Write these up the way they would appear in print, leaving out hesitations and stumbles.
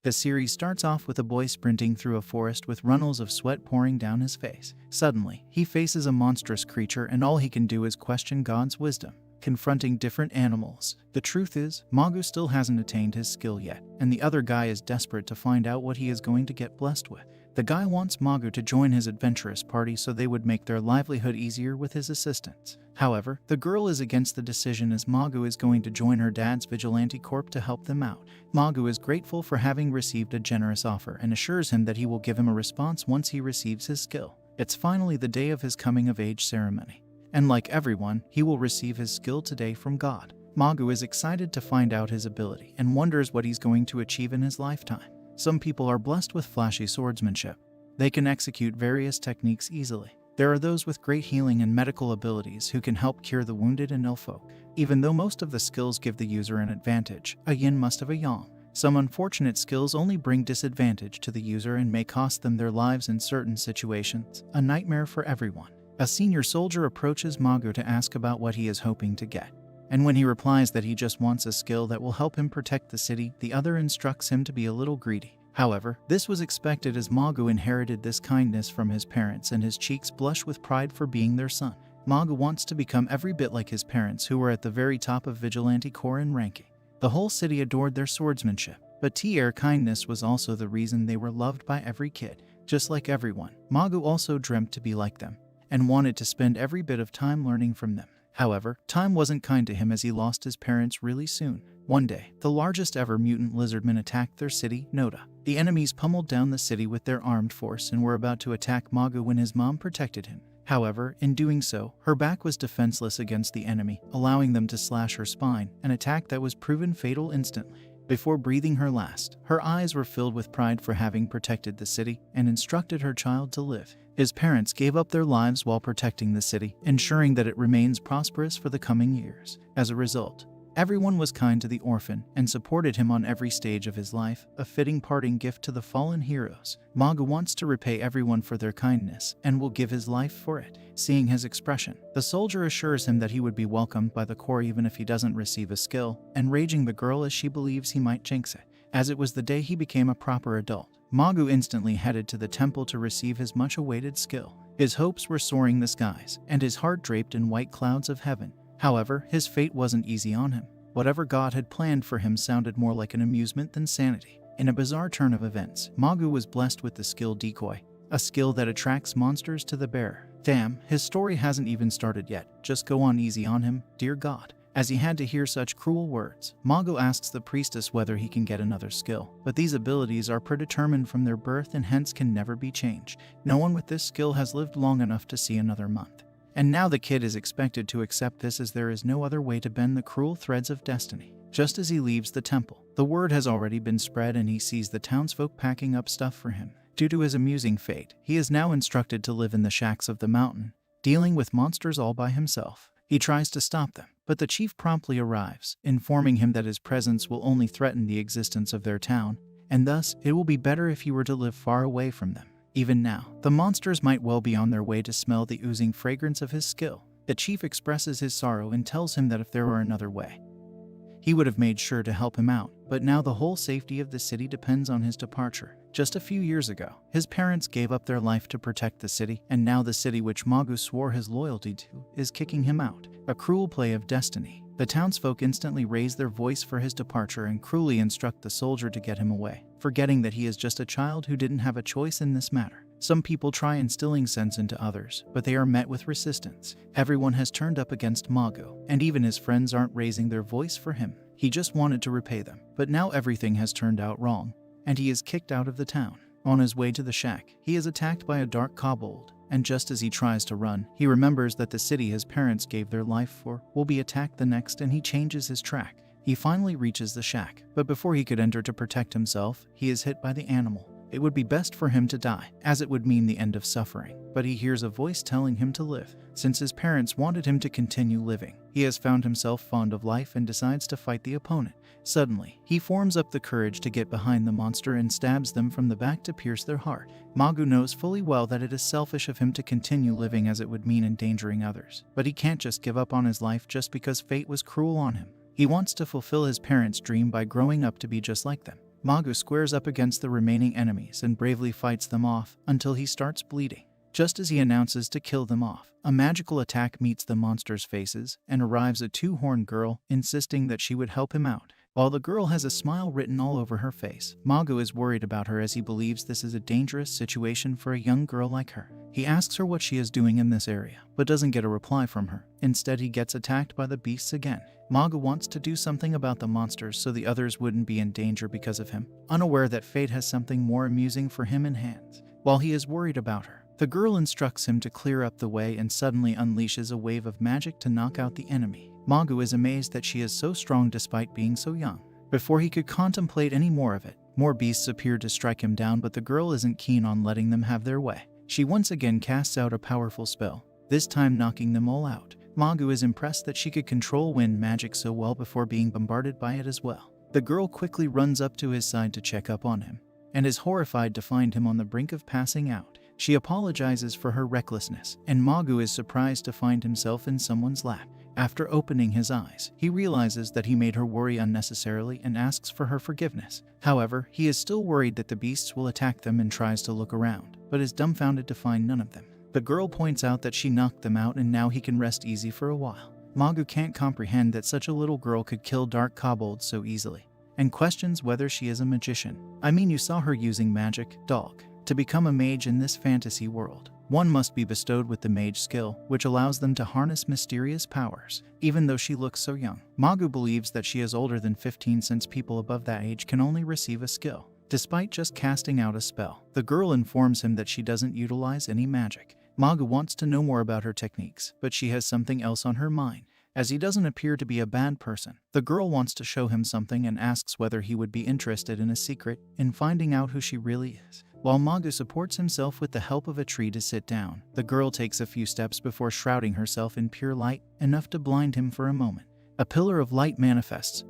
The series starts off with a boy sprinting through a forest with runnels of sweat pouring down his face. Suddenly, he faces a monstrous creature and all he can do is question God's wisdom, confronting different animals. The truth is, Magu still hasn't attained his skill yet, and the other guy is desperate to find out what he is going to get blessed with. The guy wants Magu to join his adventurous party so they would make their livelihood easier with his assistance. However, the girl is against the decision as Magu is going to join her dad's vigilante corps to help them out. Magu is grateful for having received a generous offer and assures him that he will give him a response once he receives his skill. It's finally the day of his coming-of-age ceremony, and like everyone, he will receive his skill today from God. Magu is excited to find out his ability and wonders what he's going to achieve in his lifetime. Some people are blessed with flashy swordsmanship. They can execute various techniques easily. There are those with great healing and medical abilities who can help cure the wounded and ill folk. Even though most of the skills give the user an advantage, a yin must have a yang. Some unfortunate skills only bring disadvantage to the user and may cost them their lives in certain situations. A nightmare for everyone. A senior soldier approaches Magu to ask about what he is hoping to get. And when he replies that he just wants a skill that will help him protect the city, the other instructs him to be a little greedy. However, this was expected as Magu inherited this kindness from his parents and his cheeks blush with pride for being their son. Magu wants to become every bit like his parents who were at the very top of vigilante corps in ranking. The whole city adored their swordsmanship, but their kindness was also the reason they were loved by every kid. Just like everyone, Magu also dreamt to be like them and wanted to spend every bit of time learning from them. However, time wasn't kind to him as he lost his parents really soon. One day, the largest ever mutant lizardmen attacked their city, Noda. The enemies pummeled down the city with their armed force and were about to attack Magu when his mom protected him. However, in doing so, her back was defenseless against the enemy, allowing them to slash her spine, an attack that was proven fatal instantly. Before breathing her last, her eyes were filled with pride for having protected the city and instructed her child to live. His parents gave up their lives while protecting the city, ensuring that it remains prosperous for the coming years. As a result, everyone was kind to the orphan and supported him on every stage of his life, a fitting parting gift to the fallen heroes. Magu wants to repay everyone for their kindness and will give his life for it. Seeing his expression, the soldier assures him that he would be welcomed by the corps even if he doesn't receive a skill, enraging the girl as she believes he might jinx it. As it was the day he became a proper adult, Magu instantly headed to the temple to receive his much-awaited skill. His hopes were soaring the skies, and his heart draped in white clouds of heaven. However, his fate wasn't easy on him. Whatever God had planned for him sounded more like an amusement than sanity. In a bizarre turn of events, Magu was blessed with the skill Decoy, a skill that attracts monsters to the bearer. Damn, his story hasn't even started yet. Just go on easy on him, dear God. As he had to hear such cruel words, Magu asks the priestess whether he can get another skill. But these abilities are predetermined from their birth and hence can never be changed. No one with this skill has lived long enough to see another month. And now the kid is expected to accept this as there is no other way to bend the cruel threads of destiny. Just as he leaves the temple, the word has already been spread and he sees the townsfolk packing up stuff for him. Due to his amusing fate, he is now instructed to live in the shacks of the mountain, dealing with monsters all by himself. He tries to stop them, but the chief promptly arrives, informing him that his presence will only threaten the existence of their town, and thus it will be better if he were to live far away from them. Even now, the monsters might well be on their way to smell the oozing fragrance of his skill. The chief expresses his sorrow and tells him that if there were another way, he would have made sure to help him out, but now the whole safety of the city depends on his departure. Just a few years ago, his parents gave up their life to protect the city, and now the city which Magu swore his loyalty to is kicking him out. A cruel play of destiny. The townsfolk instantly raise their voice for his departure and cruelly instruct the soldier to get him away, forgetting that he is just a child who didn't have a choice in this matter. Some people try instilling sense into others, but they are met with resistance. Everyone has turned up against Magu, and even his friends aren't raising their voice for him. He just wanted to repay them, but now everything has turned out wrong, and he is kicked out of the town. On his way to the shack, he is attacked by a dark kobold, and just as he tries to run, he remembers that the city his parents gave their life for will be attacked the next, and he changes his track. He finally reaches the shack, but before he could enter to protect himself, he is hit by the animal. It would be best for him to die, as it would mean the end of suffering, but he hears a voice telling him to live. Since his parents wanted him to continue living, he has found himself fond of life and decides to fight the opponent. Suddenly, he forms up the courage to get behind the monster and stabs them from the back to pierce their heart. Magu knows fully well that it is selfish of him to continue living as it would mean endangering others, but he can't just give up on his life just because fate was cruel on him. He wants to fulfill his parents' dream by growing up to be just like them. Magu squares up against the remaining enemies and bravely fights them off until he starts bleeding. Just as he announces to kill them off, a magical attack meets the monster's faces and arrives a two-horned girl insisting that she would help him out. While the girl has a smile written all over her face, Magu is worried about her as he believes this is a dangerous situation for a young girl like her. He asks her what she is doing in this area, but doesn't get a reply from her. Instead, he gets attacked by the beasts again. Magu wants to do something about the monsters so the others wouldn't be in danger because of him, unaware that fate has something more amusing for him in hand. While he is worried about her, the girl instructs him to clear up the way and suddenly unleashes a wave of magic to knock out the enemy. Magu is amazed that she is so strong despite being so young. Before he could contemplate any more of it, more beasts appear to strike him down, but the girl isn't keen on letting them have their way. She once again casts out a powerful spell, this time knocking them all out. Magu is impressed that she could control wind magic so well before being bombarded by it as well. The girl quickly runs up to his side to check up on him, and is horrified to find him on the brink of passing out. She apologizes for her recklessness, and Magu is surprised to find himself in someone's lap. After opening his eyes, he realizes that he made her worry unnecessarily and asks for her forgiveness. However, he is still worried that the beasts will attack them and tries to look around, but is dumbfounded to find none of them. The girl points out that she knocked them out and now he can rest easy for a while. Magu can't comprehend that such a little girl could kill dark kobolds so easily, and questions whether she is a magician. I mean, you saw her using magic, dog. To become a mage in this fantasy world, one must be bestowed with the mage skill, which allows them to harness mysterious powers, even though she looks so young. Magu believes that she is older than 15 since people above that age can only receive a skill, despite just casting out a spell. The girl informs him that she doesn't utilize any magic. Magu wants to know more about her techniques, but she has something else on her mind, as he doesn't appear to be a bad person. The girl wants to show him something and asks whether he would be interested in a secret in finding out who she really is. While Magu supports himself with the help of a tree to sit down, the girl takes a few steps before shrouding herself in pure light, enough to blind him for a moment. A pillar of light manifests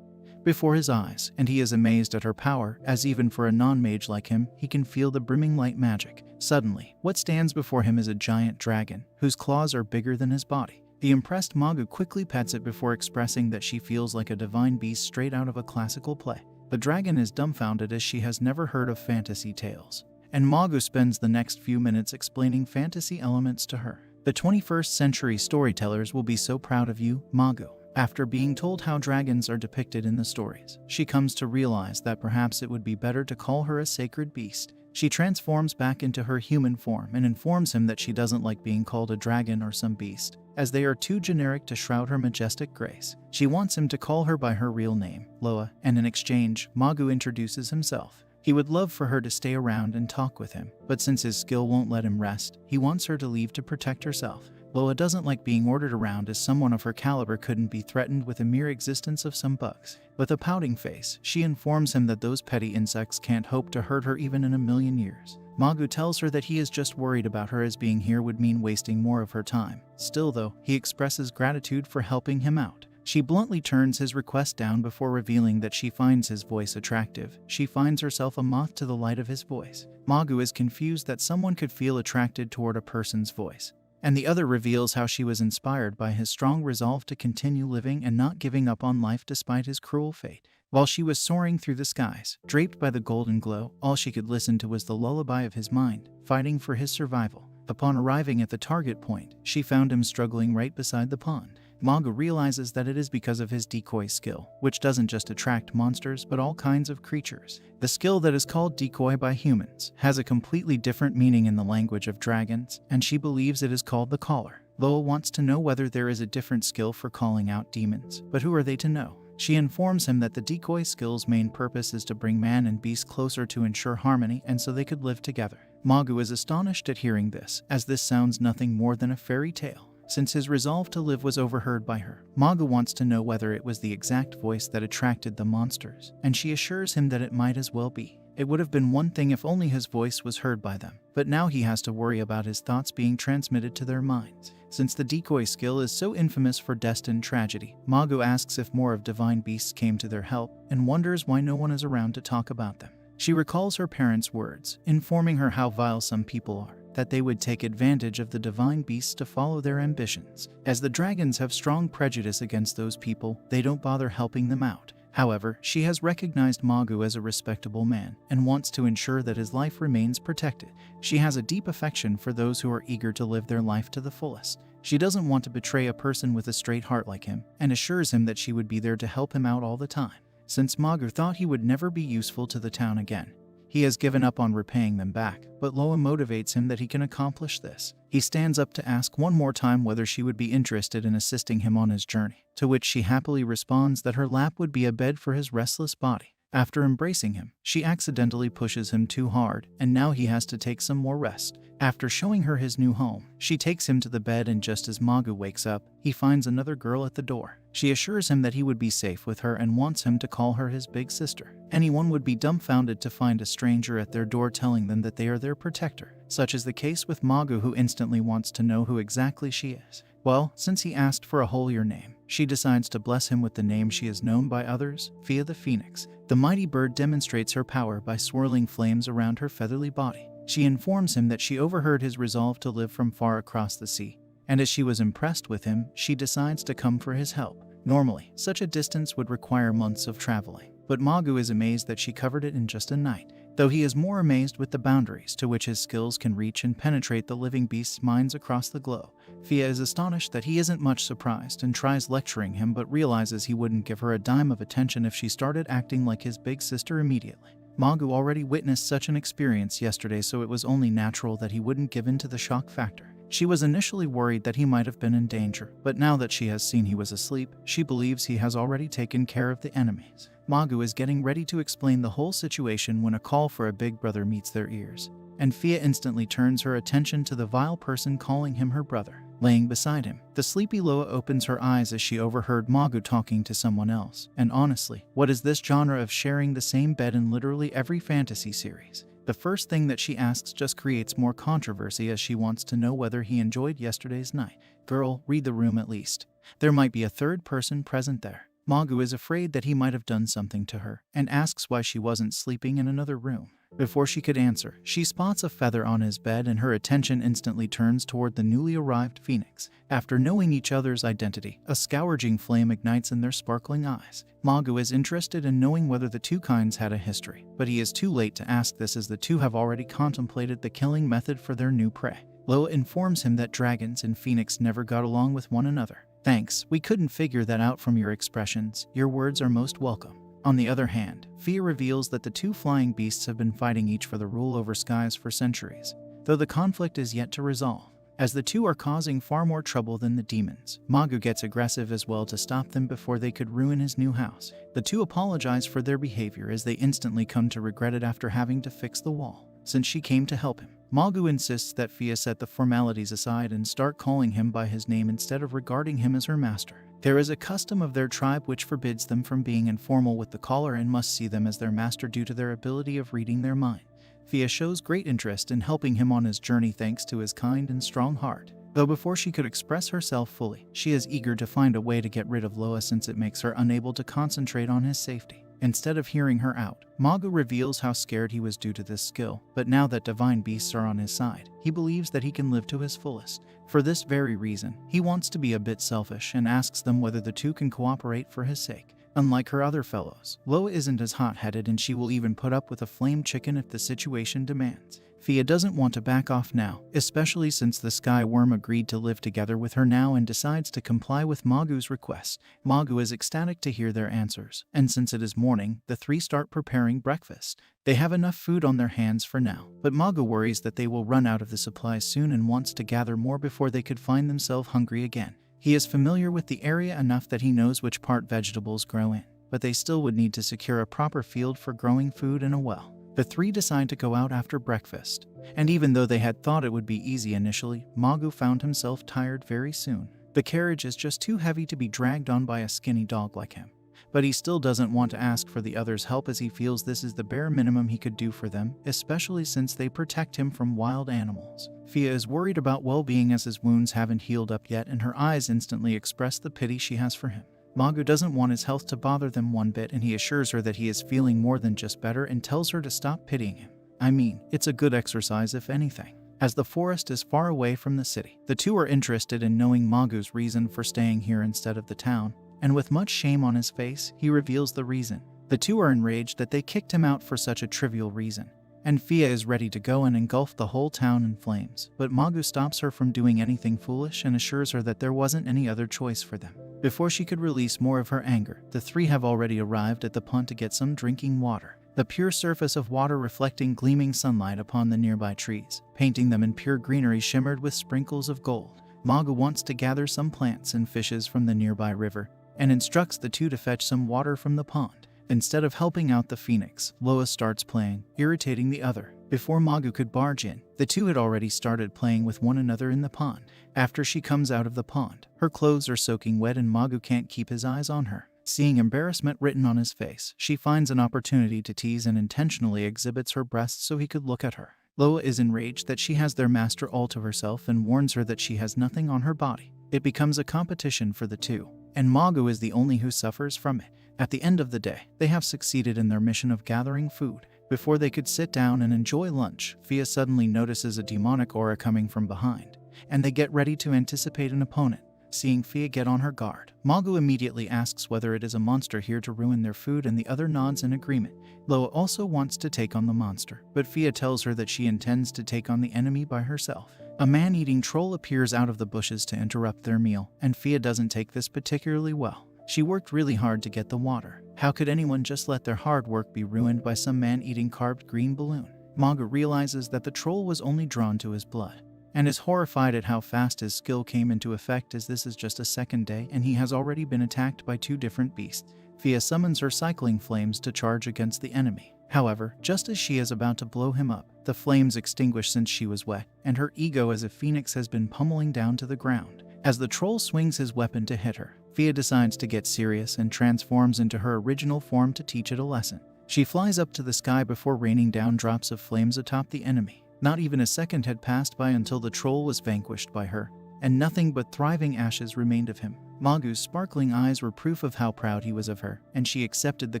before his eyes, and he is amazed at her power, as even for a non-mage like him, he can feel the brimming light magic. Suddenly, what stands before him is a giant dragon, whose claws are bigger than his body. The impressed Magu quickly pets it before expressing that she feels like a divine beast straight out of a classical play. The dragon is dumbfounded as she has never heard of fantasy tales, and Magu spends the next few minutes explaining fantasy elements to her. The 21st century storytellers will be so proud of you, Magu. After being told how dragons are depicted in the stories, she comes to realize that perhaps it would be better to call her a sacred beast. She transforms back into her human form and informs him that she doesn't like being called a dragon or some beast, as they are too generic to shroud her majestic grace. She wants him to call her by her real name, Loa, and in exchange, Magu introduces himself. He would love for her to stay around and talk with him, but since his skill won't let him rest, he wants her to leave to protect herself. Loa doesn't like being ordered around, as someone of her caliber couldn't be threatened with the mere existence of some bugs. With a pouting face, she informs him that those petty insects can't hope to hurt her even in a million years. Magu tells her that he is just worried about her, as being here would mean wasting more of her time. Still though, he expresses gratitude for helping him out. She bluntly turns his request down before revealing that she finds his voice attractive. She finds herself a moth to the light of his voice. Magu is confused that someone could feel attracted toward a person's voice, and the other reveals how she was inspired by his strong resolve to continue living and not giving up on life despite his cruel fate. While she was soaring through the skies, draped by the golden glow, all she could listen to was the lullaby of his mind, fighting for his survival. Upon arriving at the target point, she found him struggling right beside the pond. Magu realizes that it is because of his decoy skill, which doesn't just attract monsters but all kinds of creatures. The skill that is called decoy by humans has a completely different meaning in the language of dragons, and she believes it is called the caller. Loa wants to know whether there is a different skill for calling out demons, but who are they to know? She informs him that the decoy skill's main purpose is to bring man and beast closer to ensure harmony and so they could live together. Magu is astonished at hearing this, as this sounds nothing more than a fairy tale. Since his resolve to live was overheard by her, Manga wants to know whether it was the exact voice that attracted the monsters, and she assures him that it might as well be. It would have been one thing if only his voice was heard by them, but now he has to worry about his thoughts being transmitted to their minds. Since the decoy skill is so infamous for destined tragedy, Mago asks if more of divine beasts came to their help, and wonders why no one is around to talk about them. She recalls her parents' words, informing her how vile some people are, that they would take advantage of the divine beasts to follow their ambitions. As the dragons have strong prejudice against those people, they don't bother helping them out. However, she has recognized Magu as a respectable man and wants to ensure that his life remains protected. She has a deep affection for those who are eager to live their life to the fullest. She doesn't want to betray a person with a straight heart like him and assures him that she would be there to help him out all the time. Since Magu thought he would never be useful to the town again, he has given up on repaying them back, but Loa motivates him that he can accomplish this. He stands up to ask one more time whether she would be interested in assisting him on his journey, to which she happily responds that her lap would be a bed for his restless body. After embracing him, she accidentally pushes him too hard, and now he has to take some more rest. After showing her his new home, she takes him to the bed, and just as Magu wakes up, he finds another girl at the door. She assures him that he would be safe with her and wants him to call her his big sister. Anyone would be dumbfounded to find a stranger at their door telling them that they are their protector. Such is the case with Magu, who instantly wants to know who exactly she is. Well, since he asked for a holier name, she decides to bless him with the name she is known by others, Fia the Phoenix. The mighty bird demonstrates her power by swirling flames around her feathery body. She informs him that she overheard his resolve to live from far across the sea, and as she was impressed with him, she decides to come for his help. Normally, such a distance would require months of traveling, but Magu is amazed that she covered it in just a night, though he is more amazed with the boundaries to which his skills can reach and penetrate the living beasts' minds across the globe. Fia is astonished that he isn't much surprised and tries lecturing him, but realizes he wouldn't give her a dime of attention if she started acting like his big sister immediately. Magu already witnessed such an experience yesterday, so it was only natural that he wouldn't give in to the shock factor. She was initially worried that he might have been in danger, but now that she has seen he was asleep, she believes he has already taken care of the enemies. Magu is getting ready to explain the whole situation when a call for a big brother meets their ears, and Fia instantly turns her attention to the vile person calling him her brother. Laying beside him, the sleepy Loa opens her eyes as she overheard Magu talking to someone else. And honestly, what is this genre of sharing the same bed in literally every fantasy series? The first thing that she asks just creates more controversy, as she wants to know whether he enjoyed yesterday's night. Girl, read the room at least. There might be a third person present there. Magu is afraid that he might have done something to her, and asks why she wasn't sleeping in another room. Before she could answer, she spots a feather on his bed, and her attention instantly turns toward the newly arrived phoenix. After knowing each other's identity, a scourging flame ignites in their sparkling eyes. Magu is interested in knowing whether the two kinds had a history, but he is too late to ask this, as the two have already contemplated the killing method for their new prey. Loa informs him that dragons and phoenix never got along with one another. Thanks, we couldn't figure that out from your expressions. Your words are most welcome. On the other hand, Fia reveals that the two flying beasts have been fighting each for the rule over skies for centuries, though the conflict is yet to resolve. As the two are causing far more trouble than the demons, Magu gets aggressive as well to stop them before they could ruin his new house. The two apologize for their behavior, as they instantly come to regret it after having to fix the wall, since she came to help him. Magu insists that Fia set the formalities aside and start calling him by his name instead of regarding him as her master. There is a custom of their tribe which forbids them from being informal with the caller and must see them as their master due to their ability of reading their mind. Fia shows great interest in helping him on his journey thanks to his kind and strong heart. Though before she could express herself fully, she is eager to find a way to get rid of Loa, since it makes her unable to concentrate on his safety. Instead of hearing her out, Magu reveals how scared he was due to this skill, but now that divine beasts are on his side, he believes that he can live to his fullest. For this very reason, he wants to be a bit selfish and asks them whether the two can cooperate for his sake. Unlike her other fellows, Loa isn't as hot-headed, and she will even put up with a flame chicken if the situation demands. Fia doesn't want to back off now, especially since the Sky Worm agreed to live together with her now and decides to comply with Magu's request. Magu is ecstatic to hear their answers, and since it is morning, the three start preparing breakfast. They have enough food on their hands for now, but Magu worries that they will run out of the supplies soon and wants to gather more before they could find themselves hungry again. He is familiar with the area enough that he knows which part vegetables grow in, but they still would need to secure a proper field for growing food and a well. The three decide to go out after breakfast, and even though they had thought it would be easy initially, Magu found himself tired very soon. The carriage is just too heavy to be dragged on by a skinny dog like him, but he still doesn't want to ask for the others' help, as he feels this is the bare minimum he could do for them, especially since they protect him from wild animals. Fia is worried about well-being as his wounds haven't healed up yet, and her eyes instantly express the pity she has for him. Magu doesn't want his health to bother them one bit, and he assures her that he is feeling more than just better and tells her to stop pitying him. I mean, it's a good exercise if anything. As the forest is far away from the city, the two are interested in knowing Magu's reason for staying here instead of the town. and with much shame on his face, he reveals the reason. The two are enraged that they kicked him out for such a trivial reason, and Fia is ready to go and engulf the whole town in flames, but Magu stops her from doing anything foolish and assures her that there wasn't any other choice for them. Before she could release more of her anger, the three have already arrived at the pond to get some drinking water. The pure surface of water reflecting gleaming sunlight upon the nearby trees, painting them in pure greenery shimmered with sprinkles of gold. Magu wants to gather some plants and fishes from the nearby river, and instructs the two to fetch some water from the pond. Instead of helping out the phoenix, Loa starts playing, irritating the other. Before Magu could barge in, the two had already started playing with one another in the pond. After she comes out of the pond, her clothes are soaking wet and Magu can't keep his eyes on her. Seeing embarrassment written on his face, she finds an opportunity to tease and intentionally exhibits her breasts so he could look at her. Loa is enraged that she has their master all to herself and warns her that she has nothing on her body. It becomes a competition for the two, and Magu is the only who suffers from it. At the end of the day, they have succeeded in their mission of gathering food. Before they could sit down and enjoy lunch, Fia suddenly notices a demonic aura coming from behind, and they get ready to anticipate an opponent. Seeing Fia get on her guard, Magu immediately asks whether it is a monster here to ruin their food, and the other nods in agreement. Loa also wants to take on the monster, but Fia tells her that she intends to take on the enemy by herself. A man-eating troll appears out of the bushes to interrupt their meal, and Fia doesn't take this particularly well. She worked really hard to get the water. How could anyone just let their hard work be ruined by some man-eating carved green balloon? Magu realizes that the troll was only drawn to his blood, and is horrified at how fast his skill came into effect, as this is just a second day and he has already been attacked by two different beasts. Fia summons her cycling flames to charge against the enemy. However, just as she is about to blow him up, the flames extinguish since she was wet, and her ego as a phoenix has been pummeling down to the ground. As the troll swings his weapon to hit her, Fia decides to get serious and transforms into her original form to teach it a lesson. She flies up to the sky before raining down drops of flames atop the enemy. Not even a second had passed by until the troll was vanquished by her, and nothing but thriving ashes remained of him. Magu's sparkling eyes were proof of how proud he was of her, and she accepted the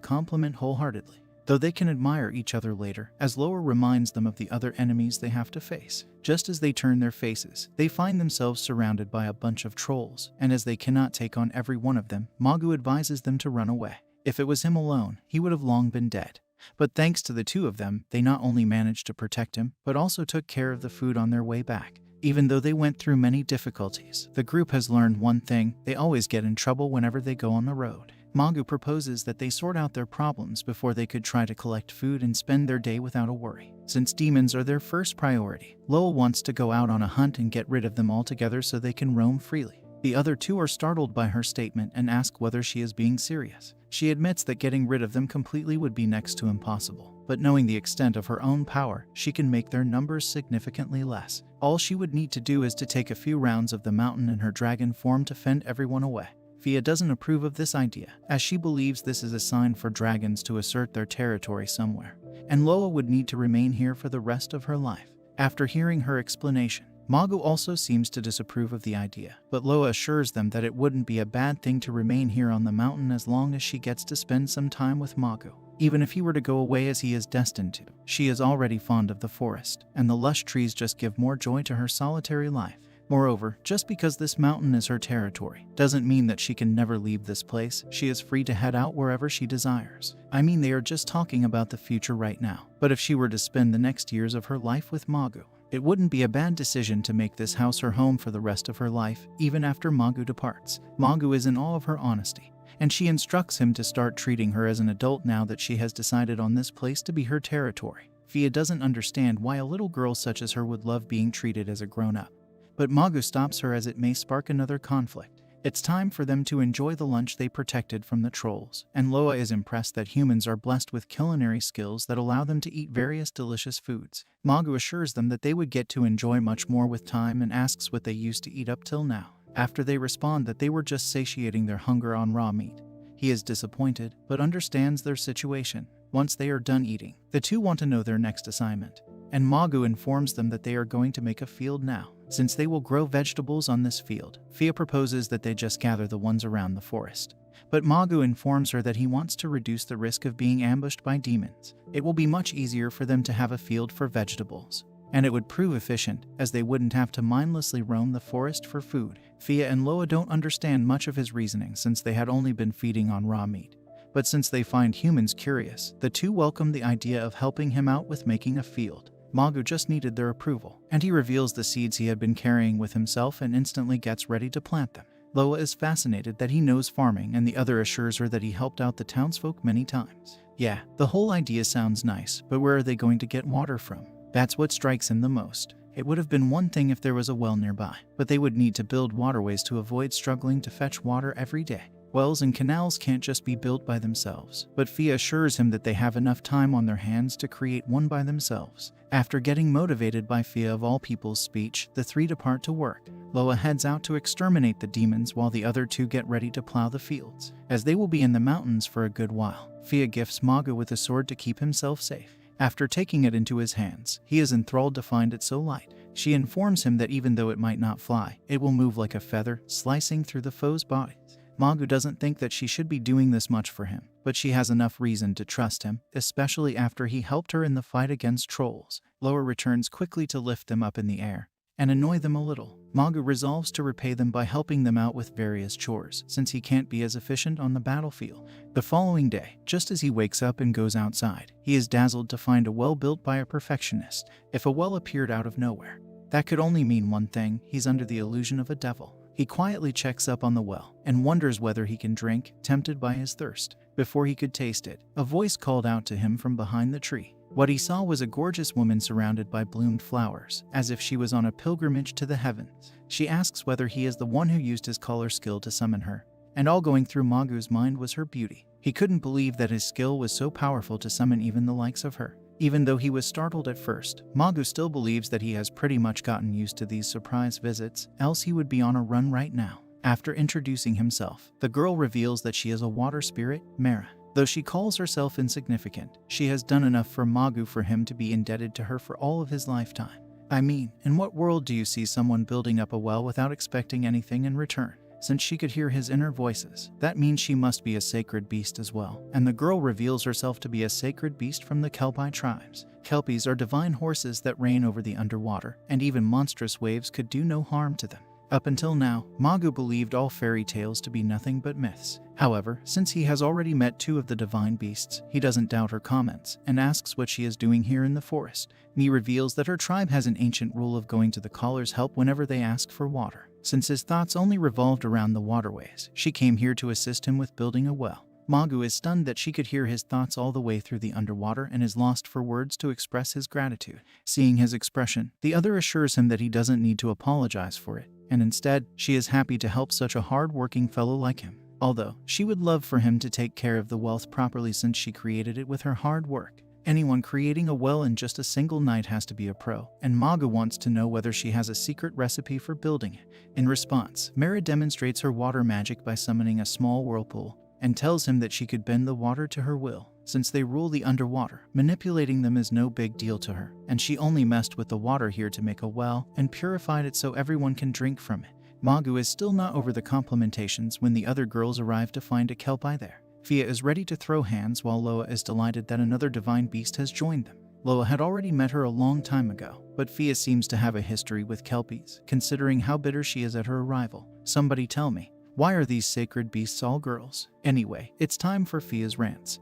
compliment wholeheartedly, though they can admire each other later, as Loa reminds them of the other enemies they have to face. Just as they turn their faces, they find themselves surrounded by a bunch of trolls, and as they cannot take on every one of them, Magu advises them to run away. If it was him alone, he would have long been dead. But thanks to the two of them, they not only managed to protect him, but also took care of the food on their way back. Even though they went through many difficulties, the group has learned one thing: they always get in trouble whenever they go on the road. Magu proposes that they sort out their problems before they could try to collect food and spend their day without a worry. Since demons are their first priority, Loa wants to go out on a hunt and get rid of them altogether so they can roam freely. The other two are startled by her statement and ask whether she is being serious. She admits that getting rid of them completely would be next to impossible, but knowing the extent of her own power, she can make their numbers significantly less. All she would need to do is to take a few rounds of the mountain in her dragon form to fend everyone away. Fia doesn't approve of this idea, as she believes this is a sign for dragons to assert their territory somewhere, and Loa would need to remain here for the rest of her life. After hearing her explanation, Magu also seems to disapprove of the idea, but Loa assures them that it wouldn't be a bad thing to remain here on the mountain as long as she gets to spend some time with Magu. Even if he were to go away as he is destined to, she is already fond of the forest, and the lush trees just give more joy to her solitary life. Moreover, just because this mountain is her territory doesn't mean that she can never leave this place. She is free to head out wherever she desires. I mean, they are just talking about the future right now, but if she were to spend the next years of her life with Magu, it wouldn't be a bad decision to make this house her home for the rest of her life, even after Magu departs. Magu is in awe of her honesty, and she instructs him to start treating her as an adult now that she has decided on this place to be her territory. Fia doesn't understand why a little girl such as her would love being treated as a grown-up, but Magu stops her as it may spark another conflict. It's time for them to enjoy the lunch they protected from the trolls, and Loa is impressed that humans are blessed with culinary skills that allow them to eat various delicious foods. Magu assures them that they would get to enjoy much more with time and asks what they used to eat up till now. After they respond that they were just satiating their hunger on raw meat, he is disappointed, but understands their situation. Once they are done eating, the two want to know their next assignment, and Magu informs them that they are going to make a field now, since they will grow vegetables on this field. Fia proposes that they just gather the ones around the forest, but Magu informs her that he wants to reduce the risk of being ambushed by demons. It will be much easier for them to have a field for vegetables. and it would prove efficient, as they wouldn't have to mindlessly roam the forest for food. Fia and Loa don't understand much of his reasoning since they had only been feeding on raw meat. But since they find humans curious, the two welcome the idea of helping him out with making a field. Magu just needed their approval, and he reveals the seeds he had been carrying with himself and instantly gets ready to plant them. Loa is fascinated that he knows farming, and the other assures her that he helped out the townsfolk many times. Yeah, the whole idea sounds nice, but where are they going to get water from? That's what strikes him the most. It would have been one thing if there was a well nearby, but they would need to build waterways to avoid struggling to fetch water every day. Wells and canals can't just be built by themselves, but Fia assures him that they have enough time on their hands to create one by themselves. After getting motivated by Fia of all people's speech, the three depart to work. Loa heads out to exterminate the demons while the other two get ready to plow the fields, as they will be in the mountains for a good while. Fia gifts Magu with a sword to keep himself safe. After taking it into his hands, he is enthralled to find it so light. She informs him that even though it might not fly, it will move like a feather, slicing through the foe's bodies. Magu doesn't think that she should be doing this much for him, but she has enough reason to trust him, especially after he helped her in the fight against trolls. Loa returns quickly to lift them up in the air and annoy them a little. Magu resolves to repay them by helping them out with various chores, since he can't be as efficient on the battlefield. The following day, just as he wakes up and goes outside, he is dazzled to find a well built by a perfectionist. If a well appeared out of nowhere, that could only mean one thing: he's under the illusion of a devil. He quietly checks up on the well and wonders whether he can drink, tempted by his thirst. Before he could taste it, a voice called out to him from behind the tree. What he saw was a gorgeous woman surrounded by bloomed flowers, as if she was on a pilgrimage to the heavens. She asks whether he is the one who used his color skill to summon her, and all going through Magu's mind was her beauty. He couldn't believe that his skill was so powerful to summon even the likes of her. Even though he was startled at first, Magu still believes that he has pretty much gotten used to these surprise visits, else he would be on a run right now. After introducing himself, the girl reveals that she is a water spirit, Mara. Though she calls herself insignificant, she has done enough for Magu for him to be indebted to her for all of his lifetime. I mean, in what world do you see someone building up a well without expecting anything in return? Since she could hear his inner voices, that means she must be a sacred beast as well. And the girl reveals herself to be a sacred beast from the Kelpie tribes. Kelpies are divine horses that reign over the underwater, and even monstrous waves could do no harm to them. Up until now, Magu believed all fairy tales to be nothing but myths. However, since he has already met two of the divine beasts, he doesn't doubt her comments and asks what she is doing here in the forest. Ni reveals that her tribe has an ancient rule of going to the callers' help whenever they ask for water. Since his thoughts only revolved around the waterways, she came here to assist him with building a well. Magu is stunned that she could hear his thoughts all the way through the underwater and is lost for words to express his gratitude. Seeing his expression, the other assures him that he doesn't need to apologize for it, and instead, she is happy to help such a hard-working fellow like him. Although, she would love for him to take care of the wealth properly since she created it with her hard work. Anyone creating a well in just a single night has to be a pro, and Magu wants to know whether she has a secret recipe for building it. In response, Mara demonstrates her water magic by summoning a small whirlpool, and tells him that she could bend the water to her will. Since they rule the underwater, manipulating them is no big deal to her, and she only messed with the water here to make a well and purified it so everyone can drink from it. Magu is still not over the complimentations when the other girls arrive to find a Kelpie there. Fia is ready to throw hands while Loa is delighted that another divine beast has joined them. Loa had already met her a long time ago, but Fia seems to have a history with Kelpies, considering how bitter she is at her arrival. Somebody tell me, why are these sacred beasts all girls? Anyway, it's time for Fia's rants.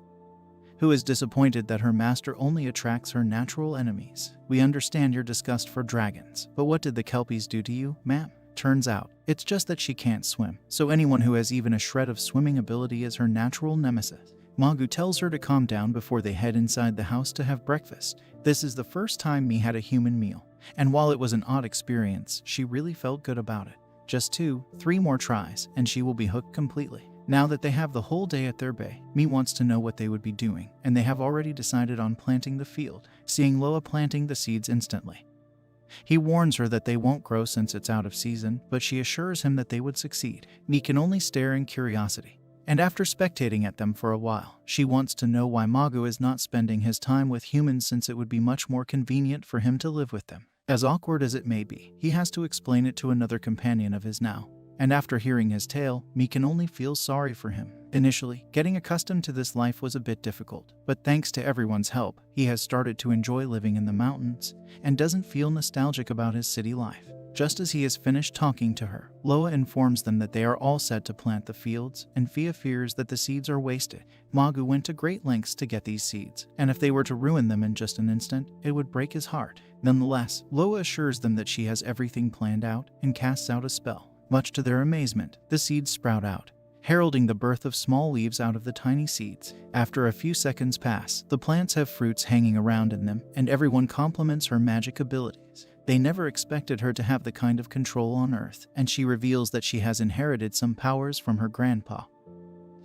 Who is disappointed that her master only attracts her natural enemies? We understand your disgust for dragons, but what did the Kelpies do to you, ma'am? Turns out, it's just that she can't swim, so anyone who has even a shred of swimming ability is her natural nemesis. Magu tells her to calm down before they head inside the house to have breakfast. This is the first time Mi had a human meal, and while it was an odd experience, she really felt good about it. Just 2-3 more tries, and she will be hooked completely. Now that they have the whole day at their bay, Mi wants to know what they would be doing, and they have already decided on planting the field, seeing Loa planting the seeds instantly. He warns her that they won't grow since it's out of season, but she assures him that they would succeed. Mi can only stare in curiosity, and after spectating at them for a while, she wants to know why Magu is not spending his time with humans since it would be much more convenient for him to live with them. As awkward as it may be, he has to explain it to another companion of his now. and after hearing his tale, Mi can only feel sorry for him. Initially, getting accustomed to this life was a bit difficult, but thanks to everyone's help, he has started to enjoy living in the mountains and doesn't feel nostalgic about his city life. Just as he is finished talking to her, Loa informs them that they are all set to plant the fields, and Fia fears that the seeds are wasted. Magu went to great lengths to get these seeds, and if they were to ruin them in just an instant, it would break his heart. Nonetheless, Loa assures them that she has everything planned out and casts out a spell. Much to their amazement, the seeds sprout out, heralding the birth of small leaves out of the tiny seeds. After a few seconds pass, the plants have fruits hanging around in them, and everyone compliments her magic abilities. They never expected her to have the kind of control on Earth, and she reveals that she has inherited some powers from her grandpa,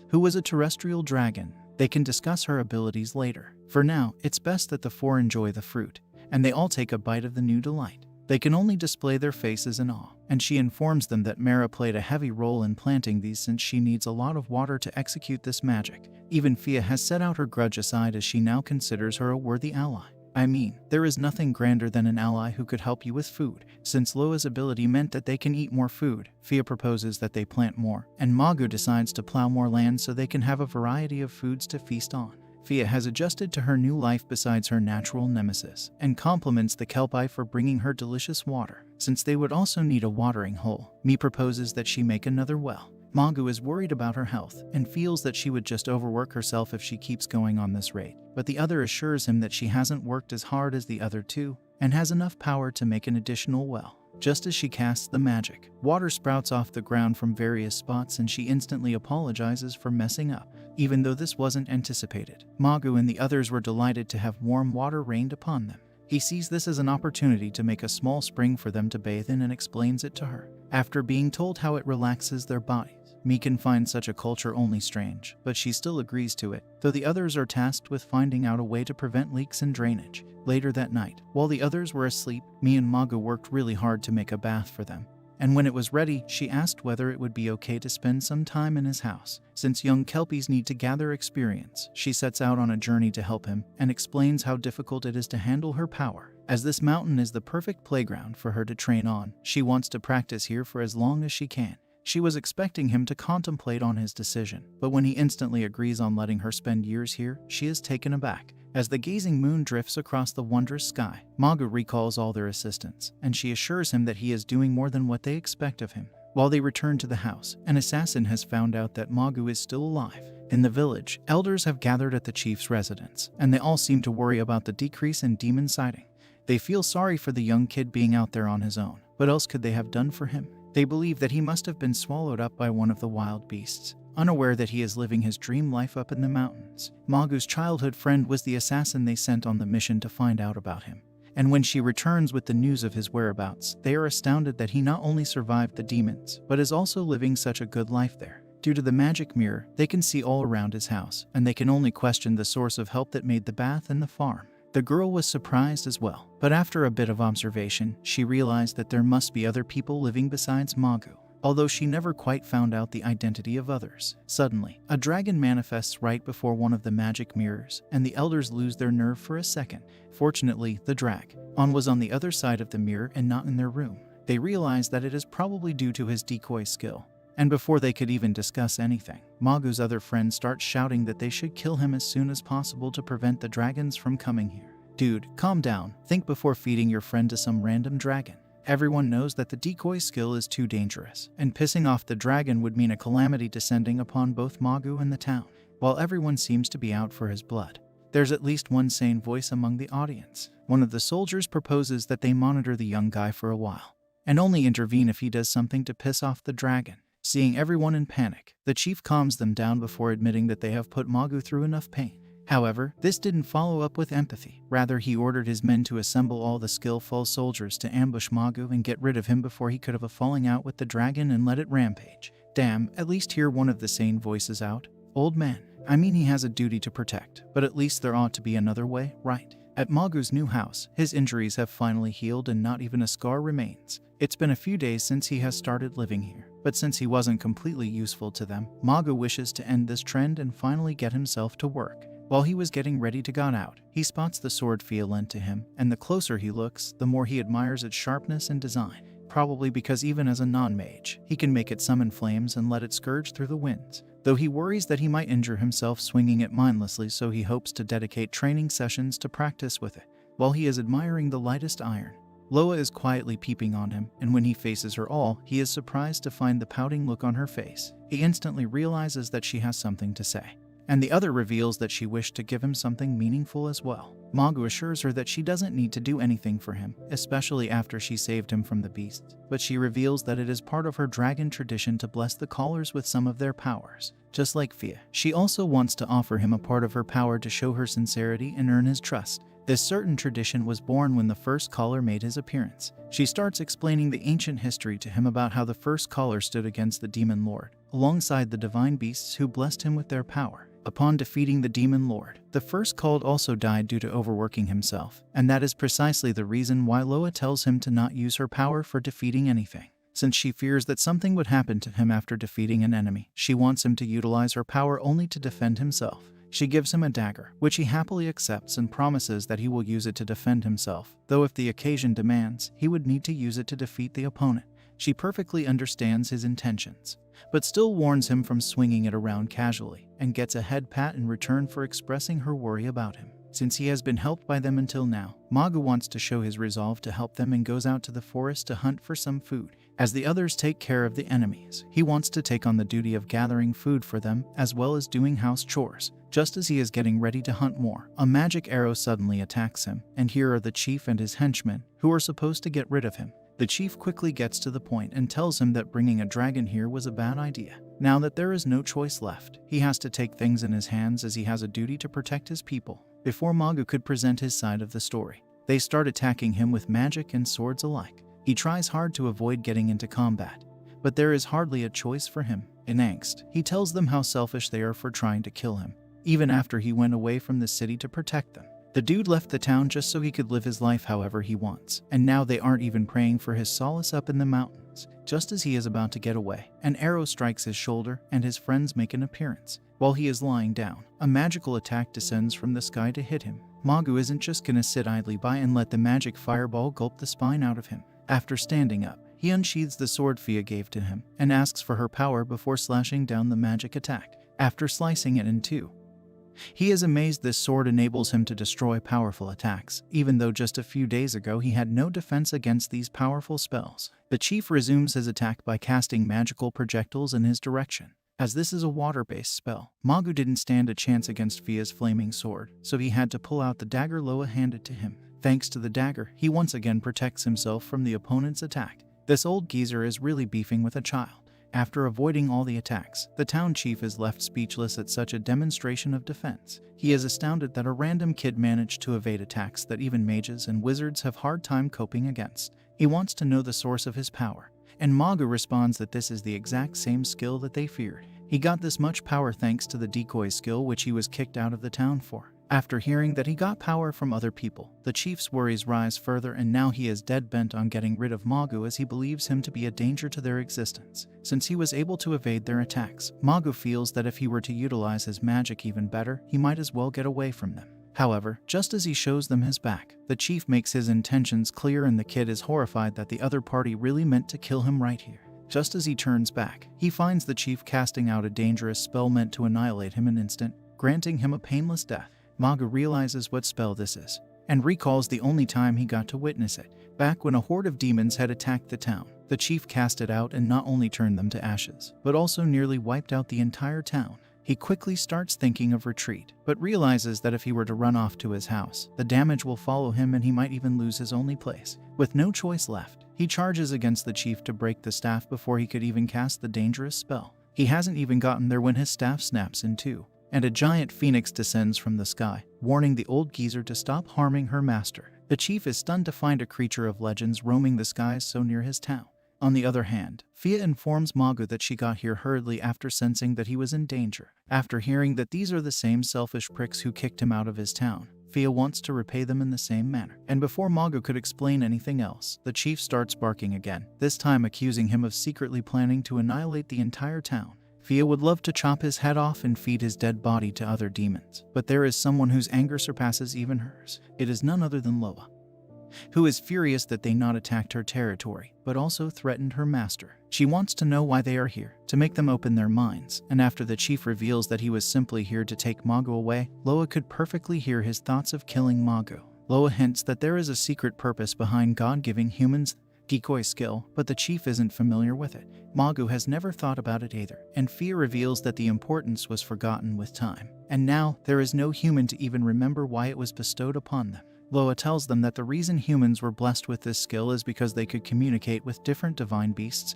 who was a terrestrial dragon. They can discuss her abilities later. For now, it's best that the four enjoy the fruit, and they all take a bite of the new delight. They can only display their faces in awe, and she informs them that Mara played a heavy role in planting these since she needs a lot of water to execute this magic. Even Fia has set out her grudge aside as she now considers her a worthy ally. I mean, there is nothing grander than an ally who could help you with food. Since Loa's ability meant that they can eat more food, Fia proposes that they plant more, and Magu decides to plow more land so they can have a variety of foods to feast on. Fia has adjusted to her new life besides her natural nemesis, and compliments the Kelpie for bringing her delicious water. Since they would also need a watering hole, Mi proposes that she make another well. Magu is worried about her health and feels that she would just overwork herself if she keeps going on this rate, but the other assures him that she hasn't worked as hard as the other two and has enough power to make an additional well. Just as she casts the magic, water sprouts off the ground from various spots and she instantly apologizes for messing up. Even though this wasn't anticipated, Magu and the others were delighted to have warm water rained upon them. He sees this as an opportunity to make a small spring for them to bathe in and explains it to her. After being told how it relaxes their bodies, Mi can find such a culture only strange, but she still agrees to it, though the others are tasked with finding out a way to prevent leaks and drainage. Later that night, while the others were asleep, Mi and Magu worked really hard to make a bath for them. And when it was ready, she asked whether it would be okay to spend some time in his house. Since young Kelpies need to gather experience, she sets out on a journey to help him and explains how difficult it is to handle her power. As this mountain is the perfect playground for her to train on, she wants to practice here for as long as she can. She was expecting him to contemplate on his decision, but when he instantly agrees on letting her spend years here, she is taken aback. As the gazing moon drifts across the wondrous sky, Magu recalls all their assistance, and she assures him that he is doing more than what they expect of him. While they return to the house, an assassin has found out that Magu is still alive. In the village, elders have gathered at the chief's residence, and they all seem to worry about the decrease in demon sighting. They feel sorry for the young kid being out there on his own. What else could they have done for him? They believe that he must have been swallowed up by one of the wild beasts, unaware that he is living his dream life up in the mountains. Magu's childhood friend was the assassin they sent on the mission to find out about him. And when she returns with the news of his whereabouts, they are astounded that he not only survived the demons, but is also living such a good life there. Due to the magic mirror, they can see all around his house, and they can only question the source of help that made the bath and the farm. The girl was surprised as well, but after a bit of observation, she realized that there must be other people living besides Magu, although she never quite found out the identity of others. Suddenly, a dragon manifests right before one of the magic mirrors, and the elders lose their nerve for a second. Fortunately, the dragon was on the other side of the mirror and not in their room. They realize that it is probably due to his decoy skill. And before they could even discuss anything, Magu's other friends start shouting that they should kill him as soon as possible to prevent the dragons from coming here. Dude, calm down. Think before feeding your friend to some random dragon. Everyone knows that the decoy skill is too dangerous, and pissing off the dragon would mean a calamity descending upon both Magu and the town. While everyone seems to be out for his blood, there's at least one sane voice among the audience. One of the soldiers proposes that they monitor the young guy for a while, and only intervene if he does something to piss off the dragon. Seeing everyone in panic, the chief calms them down before admitting that they have put Magu through enough pain. However, this didn't follow up with empathy. Rather, he ordered his men to assemble all the skillful soldiers to ambush Magu and get rid of him before he could have a falling out with the dragon and let it rampage. Damn, at least hear one of the sane voices out. Old man. I mean, he has a duty to protect, but at least there ought to be another way, right? At Magu's new house, his injuries have finally healed and not even a scar remains. It's been a few days since he has started living here, but since he wasn't completely useful to them, Magu wishes to end this trend and finally get himself to work. While he was getting ready to go out, he spots the sword Fia lent to him, and the closer he looks, the more he admires its sharpness and design. probably because even as a non-mage, he can make it summon flames and let it scourge through the winds. Though he worries that he might injure himself swinging it mindlessly, so he hopes to dedicate training sessions to practice with it. While he is admiring the lightest iron, Loa is quietly peeping on him, and when he faces her all, he is surprised to find the pouting look on her face. He instantly realizes that she has something to say, and the other reveals that she wished to give him something meaningful as well. Manga assures her that she doesn't need to do anything for him, especially after she saved him from the beasts, but she reveals that it is part of her dragon tradition to bless the callers with some of their powers. Just like Fia, she also wants to offer him a part of her power to show her sincerity and earn his trust. This certain tradition was born when the first caller made his appearance. She starts explaining the ancient history to him about how the first caller stood against the demon lord, alongside the divine beasts who blessed him with their power. Upon defeating the demon lord, the first called also died due to overworking himself, and that is precisely the reason why Loa tells him to not use her power for defeating anything. Since she fears that something would happen to him after defeating an enemy, she wants him to utilize her power only to defend himself. She gives him a dagger, which he happily accepts and promises that he will use it to defend himself, though if the occasion demands, he would need to use it to defeat the opponent. She perfectly understands his intentions, but still warns him from swinging it around casually, and gets a head pat in return for expressing her worry about him. Since he has been helped by them until now, Magu wants to show his resolve to help them and goes out to the forest to hunt for some food. As the others take care of the enemies, he wants to take on the duty of gathering food for them as well as doing house chores. Just as he is getting ready to hunt more, a magic arrow suddenly attacks him, and here are the chief and his henchmen, who are supposed to get rid of him. The chief quickly gets to the point and tells him that bringing a dragon here was a bad idea. Now that there is no choice left, he has to take things in his hands as he has a duty to protect his people. Before Magu could present his side of the story, they start attacking him with magic and swords alike. He tries hard to avoid getting into combat, but there is hardly a choice for him. In angst, he tells them how selfish they are for trying to kill him, even after he went away from the city to protect them. The dude left the town just so he could live his life however he wants, and now they aren't even praying for his solace up in the mountains. Just as he is about to get away, an arrow strikes his shoulder and his friends make an appearance. While he is lying down, a magical attack descends from the sky to hit him. Magu isn't just gonna sit idly by and let the magic fireball gulp the spine out of him. After standing up, he unsheathes the sword Fia gave to him and asks for her power before slashing down the magic attack. After slicing it in two, he is amazed this sword enables him to destroy powerful attacks, even though just a few days ago he had no defense against these powerful spells. The chief resumes his attack by casting magical projectiles in his direction. As this is a water-based spell, Magu didn't stand a chance against Fia's flaming sword, so he had to pull out the dagger Loa handed to him. Thanks to the dagger, he once again protects himself from the opponent's attack. This old geezer is really beefing with a child. After avoiding all the attacks, the town chief is left speechless at such a demonstration of defense. He is astounded that a random kid managed to evade attacks that even mages and wizards have hard time coping against. He wants to know the source of his power, and Magu responds that this is the exact same skill that they feared. He got this much power thanks to the decoy skill which he was kicked out of the town for. After hearing that he got power from other people, the chief's worries rise further, and now he is dead bent on getting rid of Magu as he believes him to be a danger to their existence. Since he was able to evade their attacks, Magu feels that if he were to utilize his magic even better, he might as well get away from them. However, just as he shows them his back, the chief makes his intentions clear and the kid is horrified that the other party really meant to kill him right here. Just as he turns back, he finds the chief casting out a dangerous spell meant to annihilate him in an instant, granting him a painless death. Magu realizes what spell this is, and recalls the only time he got to witness it. Back when a horde of demons had attacked the town, the chief cast it out and not only turned them to ashes, but also nearly wiped out the entire town. He quickly starts thinking of retreat, but realizes that if he were to run off to his house, the damage will follow him and he might even lose his only place. With no choice left, he charges against the chief to break the staff before he could even cast the dangerous spell. He hasn't even gotten there when his staff snaps in two, and a giant phoenix descends from the sky, warning the old geezer to stop harming her master. The chief is stunned to find a creature of legends roaming the skies so near his town. On the other hand, Fia informs Magu that she got here hurriedly after sensing that he was in danger. After hearing that these are the same selfish pricks who kicked him out of his town, Fia wants to repay them in the same manner. And before Magu could explain anything else, the chief starts barking again, this time accusing him of secretly planning to annihilate the entire town. Fia would love to chop his head off and feed his dead body to other demons, but there is someone whose anger surpasses even hers. It is none other than Loa. who is furious that they not attacked her territory, but also threatened her master. She wants to know why they are here, to make them open their minds, and after the chief reveals that he was simply here to take Mago away, Loa could perfectly hear his thoughts of killing Mago. Loa hints that there is a secret purpose behind God giving humans decoy skill, but the chief isn't familiar with it. Mago has never thought about it either, and Fia reveals that the importance was forgotten with time. And now, there is no human to even remember why it was bestowed upon them. Loa tells them that the reason humans were blessed with this skill is because they could communicate with different divine beasts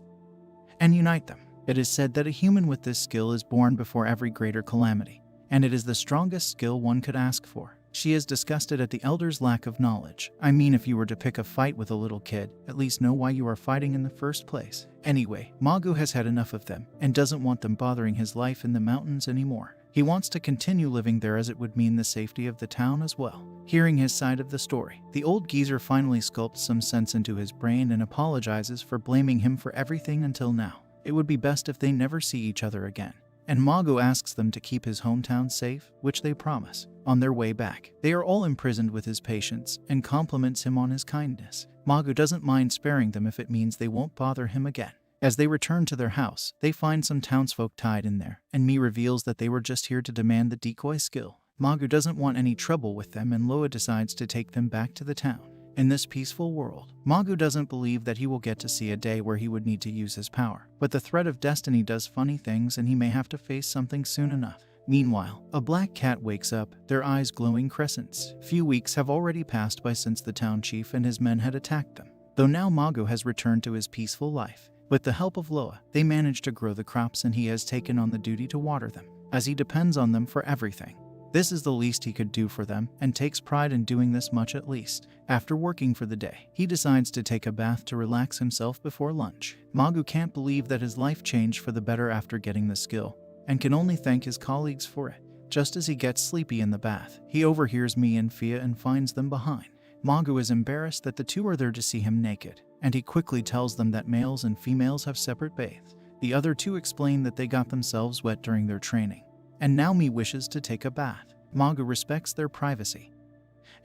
and unite them. It is said that a human with this skill is born before every greater calamity, and it is the strongest skill one could ask for. She is disgusted at the elder's lack of knowledge. I mean, if you were to pick a fight with a little kid, at least know why you are fighting in the first place. Anyway, Mago has had enough of them, and doesn't want them bothering his life in the mountains anymore. He wants to continue living there as it would mean the safety of the town as well. Hearing his side of the story, the old geezer finally sculpts some sense into his brain and apologizes for blaming him for everything until now. It would be best if they never see each other again. And Mago asks them to keep his hometown safe, which they promise. On their way back, they are all imprisoned with his patience and compliments him on his kindness. Mago doesn't mind sparing them if it means they won't bother him again. As they return to their house, they find some townsfolk tied in there, and Mi reveals that they were just here to demand the decoy skill. Mago doesn't want any trouble with them, and Loa decides to take them back to the town. In this peaceful world, Mago doesn't believe that he will get to see a day where he would need to use his power. But the thread of destiny does funny things, and he may have to face something soon enough. Meanwhile, a black cat wakes up, their eyes glowing crescents. Few weeks have already passed by since the town chief and his men had attacked them. Though now Mago has returned to his peaceful life. With the help of Loa, they manage to grow the crops, and he has taken on the duty to water them, as he depends on them for everything. This is the least he could do for them, and takes pride in doing this much at least. After working for the day, he decides to take a bath to relax himself before lunch. Mago can't believe that his life changed for the better after getting the skill, and can only thank his colleagues for it. Just as he gets sleepy in the bath, he overhears Mi and Fia and finds them behind. Mago is embarrassed that the two are there to see him naked, and he quickly tells them that males and females have separate baths. The other two explain that they got themselves wet during their training, and now Mi wishes to take a bath. Mago respects their privacy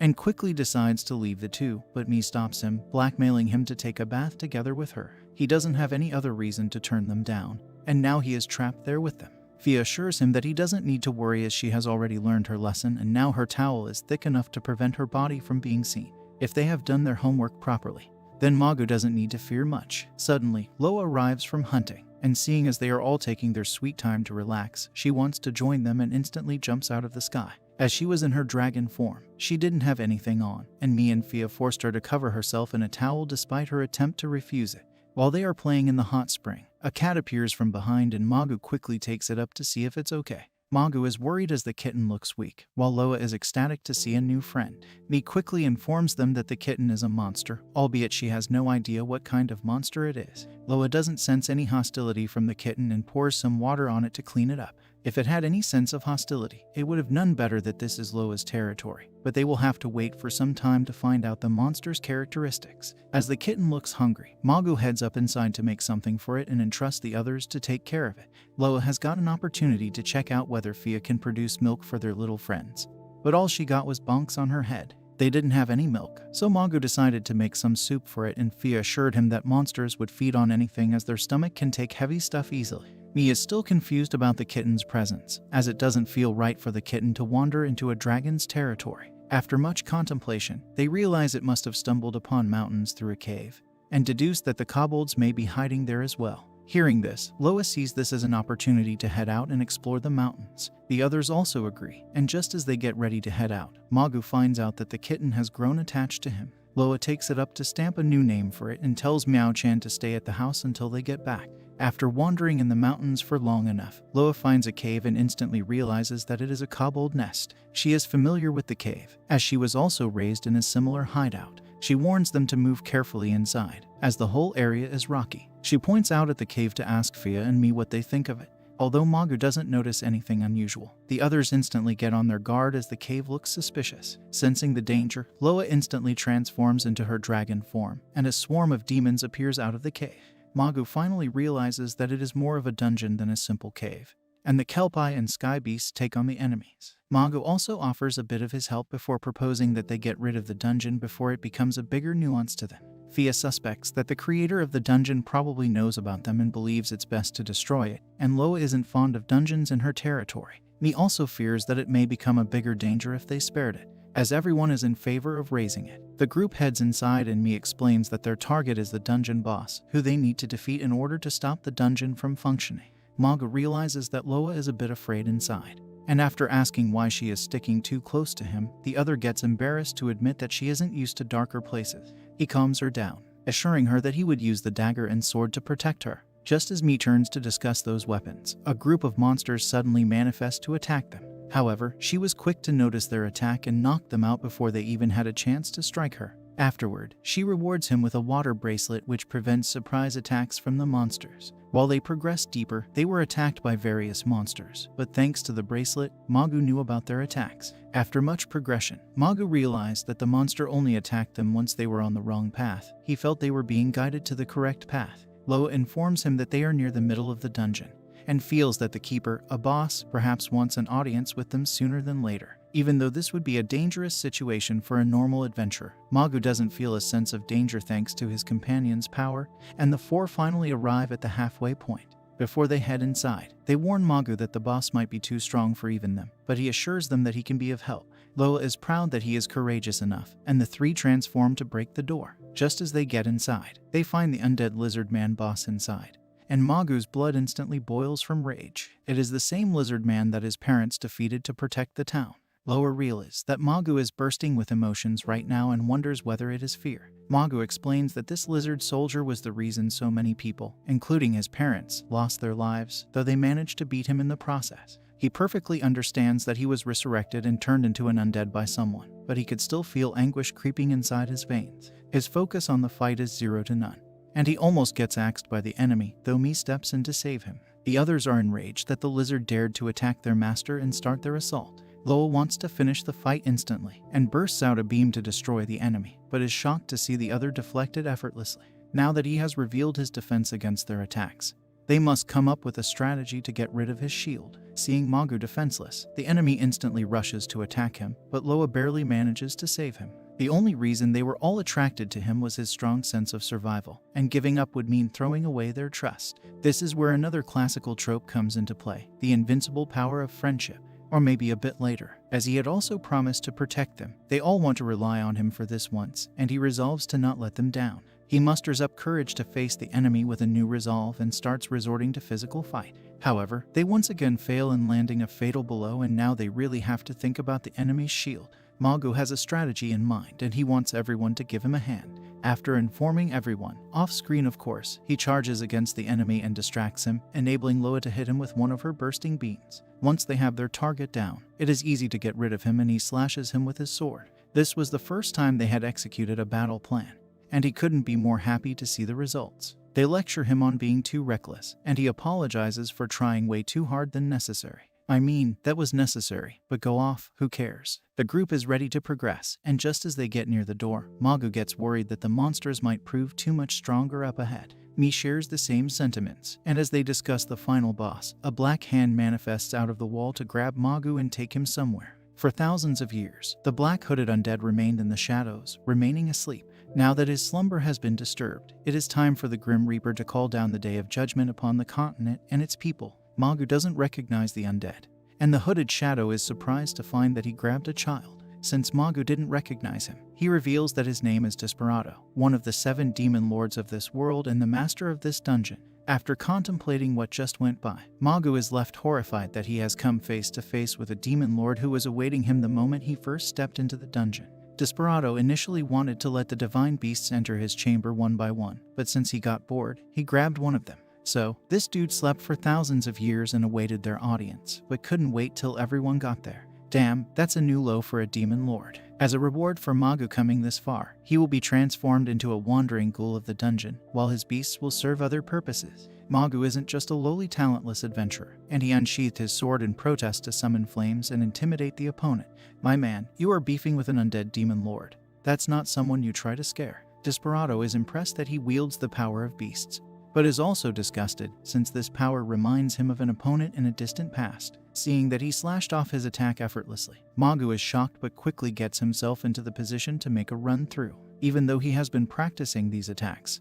and quickly decides to leave the two, but Mi stops him, blackmailing him to take a bath together with her. He doesn't have any other reason to turn them down, and now he is trapped there with them. Fia assures him that he doesn't need to worry, as she has already learned her lesson, and now her towel is thick enough to prevent her body from being seen. If they have done their homework properly, then Mago doesn't need to fear much. Suddenly, Loa arrives from hunting, and seeing as they are all taking their sweet time to relax, she wants to join them and instantly jumps out of the sky. As she was in her dragon form, she didn't have anything on, and Mi and Fia forced her to cover herself in a towel despite her attempt to refuse it. While they are playing in the hot spring, a cat appears from behind, and Mago quickly takes it up to see if it's okay. Mago is worried as the kitten looks weak, while Loa is ecstatic to see a new friend. Mi quickly informs them that the kitten is a monster, albeit she has no idea what kind of monster it is. Loa doesn't sense any hostility from the kitten and pours some water on it to clean it up. If it had any sense of hostility, it would have known better that this is Loa's territory, but they will have to wait for some time to find out the monster's characteristics. As the kitten looks hungry, Mago heads up inside to make something for it and entrusts the others to take care of it. Loa has got an opportunity to check out whether Fia can produce milk for their little friends, but all she got was bonks on her head. They didn't have any milk, so Mago decided to make some soup for it, and Fia assured him that monsters would feed on anything as their stomach can take heavy stuff easily. Mi is still confused about the kitten's presence, as it doesn't feel right for the kitten to wander into a dragon's territory. After much contemplation, they realize it must have stumbled upon mountains through a cave, and deduce that the kobolds may be hiding there as well. Hearing this, Loa sees this as an opportunity to head out and explore the mountains. The others also agree, and just as they get ready to head out, Mago finds out that the kitten has grown attached to him. Loa takes it up to stamp a new name for it and tells Miao-chan to stay at the house until they get back. After wandering in the mountains for long enough, Loa finds a cave and instantly realizes that it is a kobold nest. She is familiar with the cave, as she was also raised in a similar hideout. She warns them to move carefully inside, as the whole area is rocky. She points out at the cave to ask Fia and Mi what they think of it. Although Mago doesn't notice anything unusual, the others instantly get on their guard as the cave looks suspicious. Sensing the danger, Loa instantly transforms into her dragon form, and a swarm of demons appears out of the cave. Mago finally realizes that it is more of a dungeon than a simple cave, and the Kelpie and Sky Beasts take on the enemies. Manga also offers a bit of his help before proposing that they get rid of the dungeon before it becomes a bigger nuance to them. Fia suspects that the creator of the dungeon probably knows about them and believes it's best to destroy it, and Loa isn't fond of dungeons in her territory. Mi also fears that it may become a bigger danger if they spared it, as everyone is in favor of raising it. The group heads inside and Mi explains that their target is the dungeon boss, who they need to defeat in order to stop the dungeon from functioning. Manga realizes that Loa is a bit afraid inside, and after asking why she is sticking too close to him, the other gets embarrassed to admit that she isn't used to darker places. He calms her down, assuring her that he would use the dagger and sword to protect her. Just as Mi turns to discuss those weapons, a group of monsters suddenly manifest to attack them. However, she was quick to notice their attack and knocked them out before they even had a chance to strike her. Afterward, she rewards him with a water bracelet which prevents surprise attacks from the monsters. While they progressed deeper, they were attacked by various monsters, but thanks to the bracelet, Magu knew about their attacks. After much progression, Magu realized that the monster only attacked them once they were on the wrong path. He felt they were being guided to the correct path. Loa informs him that they are near the middle of the dungeon, and feels that the keeper, a boss, perhaps wants an audience with them sooner than later. Even though this would be a dangerous situation for a normal adventurer, Magu doesn't feel a sense of danger thanks to his companion's power, and the four finally arrive at the halfway point. Before they head inside, they warn Magu that the boss might be too strong for even them, but he assures them that he can be of help. Loa is proud that he is courageous enough, and the three transform to break the door. Just as they get inside, they find the undead lizard man boss inside, and Magu's blood instantly boils from rage. It is the same lizard man that his parents defeated to protect the town. Loa realizes that Magu is bursting with emotions right now and wonders whether it is fear. Magu explains that this lizard soldier was the reason so many people, including his parents, lost their lives, though they managed to beat him in the process. He perfectly understands that he was resurrected and turned into an undead by someone, but he could still feel anguish creeping inside his veins. His focus on the fight is 0 to none, and he almost gets axed by the enemy, though Mi steps in to save him. The others are enraged that the lizard dared to attack their master and start their assault. Loa wants to finish the fight instantly and bursts out a beam to destroy the enemy, but is shocked to see the other deflected effortlessly. Now that he has revealed his defense against their attacks, they must come up with a strategy to get rid of his shield. Seeing Magu defenseless, the enemy instantly rushes to attack him, but Loa barely manages to save him. The only reason they were all attracted to him was his strong sense of survival, and giving up would mean throwing away their trust. This is where another classical trope comes into play, the invincible power of friendship. Or maybe a bit later, as he had also promised to protect them. They all want to rely on him for this once, and he resolves to not let them down. He musters up courage to face the enemy with a new resolve and starts resorting to physical fight. However, they once again fail in landing a fatal blow, and now they really have to think about the enemy's shield. Magu has a strategy in mind, and he wants everyone to give him a hand. After informing everyone, off-screen of course, he charges against the enemy and distracts him, enabling Loa to hit him with one of her bursting beams. Once they have their target down, it is easy to get rid of him, and he slashes him with his sword. This was the first time they had executed a battle plan, and he couldn't be more happy to see the results. They lecture him on being too reckless, and he apologizes for trying way too hard than necessary. I mean, that was necessary, but go off, who cares? The group is ready to progress, and just as they get near the door, Magu gets worried that the monsters might prove too much stronger up ahead. Mi shares the same sentiments, and as they discuss the final boss, a black hand manifests out of the wall to grab Magu and take him somewhere. For thousands of years, the black-hooded undead remained in the shadows, remaining asleep. Now that his slumber has been disturbed, it is time for the Grim Reaper to call down the day of judgment upon the continent and its people. Magu doesn't recognize the undead, and the hooded shadow is surprised to find that he grabbed a child. Since Magu didn't recognize him, he reveals that his name is Desperado, one of the 7 demon lords of this world and the master of this dungeon. After contemplating what just went by, Magu is left horrified that he has come face to face with a demon lord who was awaiting him the moment he first stepped into the dungeon. Desperado initially wanted to let the divine beasts enter his chamber one by one, but since he got bored, he grabbed one of them. So, this dude slept for thousands of years and awaited their audience, but couldn't wait till everyone got there. Damn, that's a new low for a demon lord. As a reward for Magu coming this far, he will be transformed into a wandering ghoul of the dungeon, while his beasts will serve other purposes. Magu isn't just a lowly talentless adventurer, and he unsheathed his sword in protest to summon flames and intimidate the opponent. My man, you are beefing with an undead demon lord. That's not someone you try to scare. Desperado is impressed that he wields the power of beasts, but is also disgusted since this power reminds him of an opponent in a distant past. Seeing that he slashed off his attack effortlessly, Magu is shocked but quickly gets himself into the position to make a run through. Even though he has been practicing these attacks,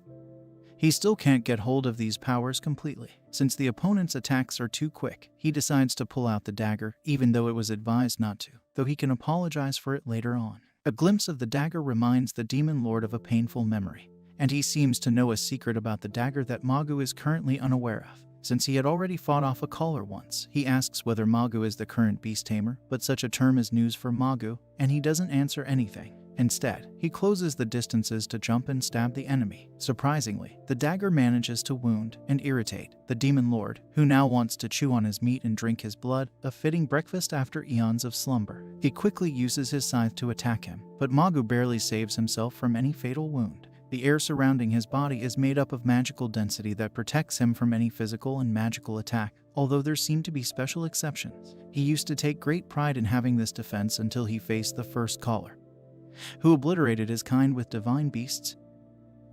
he still can't get hold of these powers completely. Since the opponent's attacks are too quick, he decides to pull out the dagger, even though it was advised not to, though he can apologize for it later on. A glimpse of the dagger reminds the demon lord of a painful memory, and he seems to know a secret about the dagger that Magu is currently unaware of. Since he had already fought off a caller once, he asks whether Magu is the current beast tamer, but such a term is news for Magu, and he doesn't answer anything. Instead, he closes the distances to jump and stab the enemy. Surprisingly, the dagger manages to wound and irritate the demon lord, who now wants to chew on his meat and drink his blood, a fitting breakfast after eons of slumber. He quickly uses his scythe to attack him, but Magu barely saves himself from any fatal wound. The air surrounding his body is made up of magical density that protects him from any physical and magical attack, although there seem to be special exceptions. He used to take great pride in having this defense until he faced the first caller, who obliterated his kind with divine beasts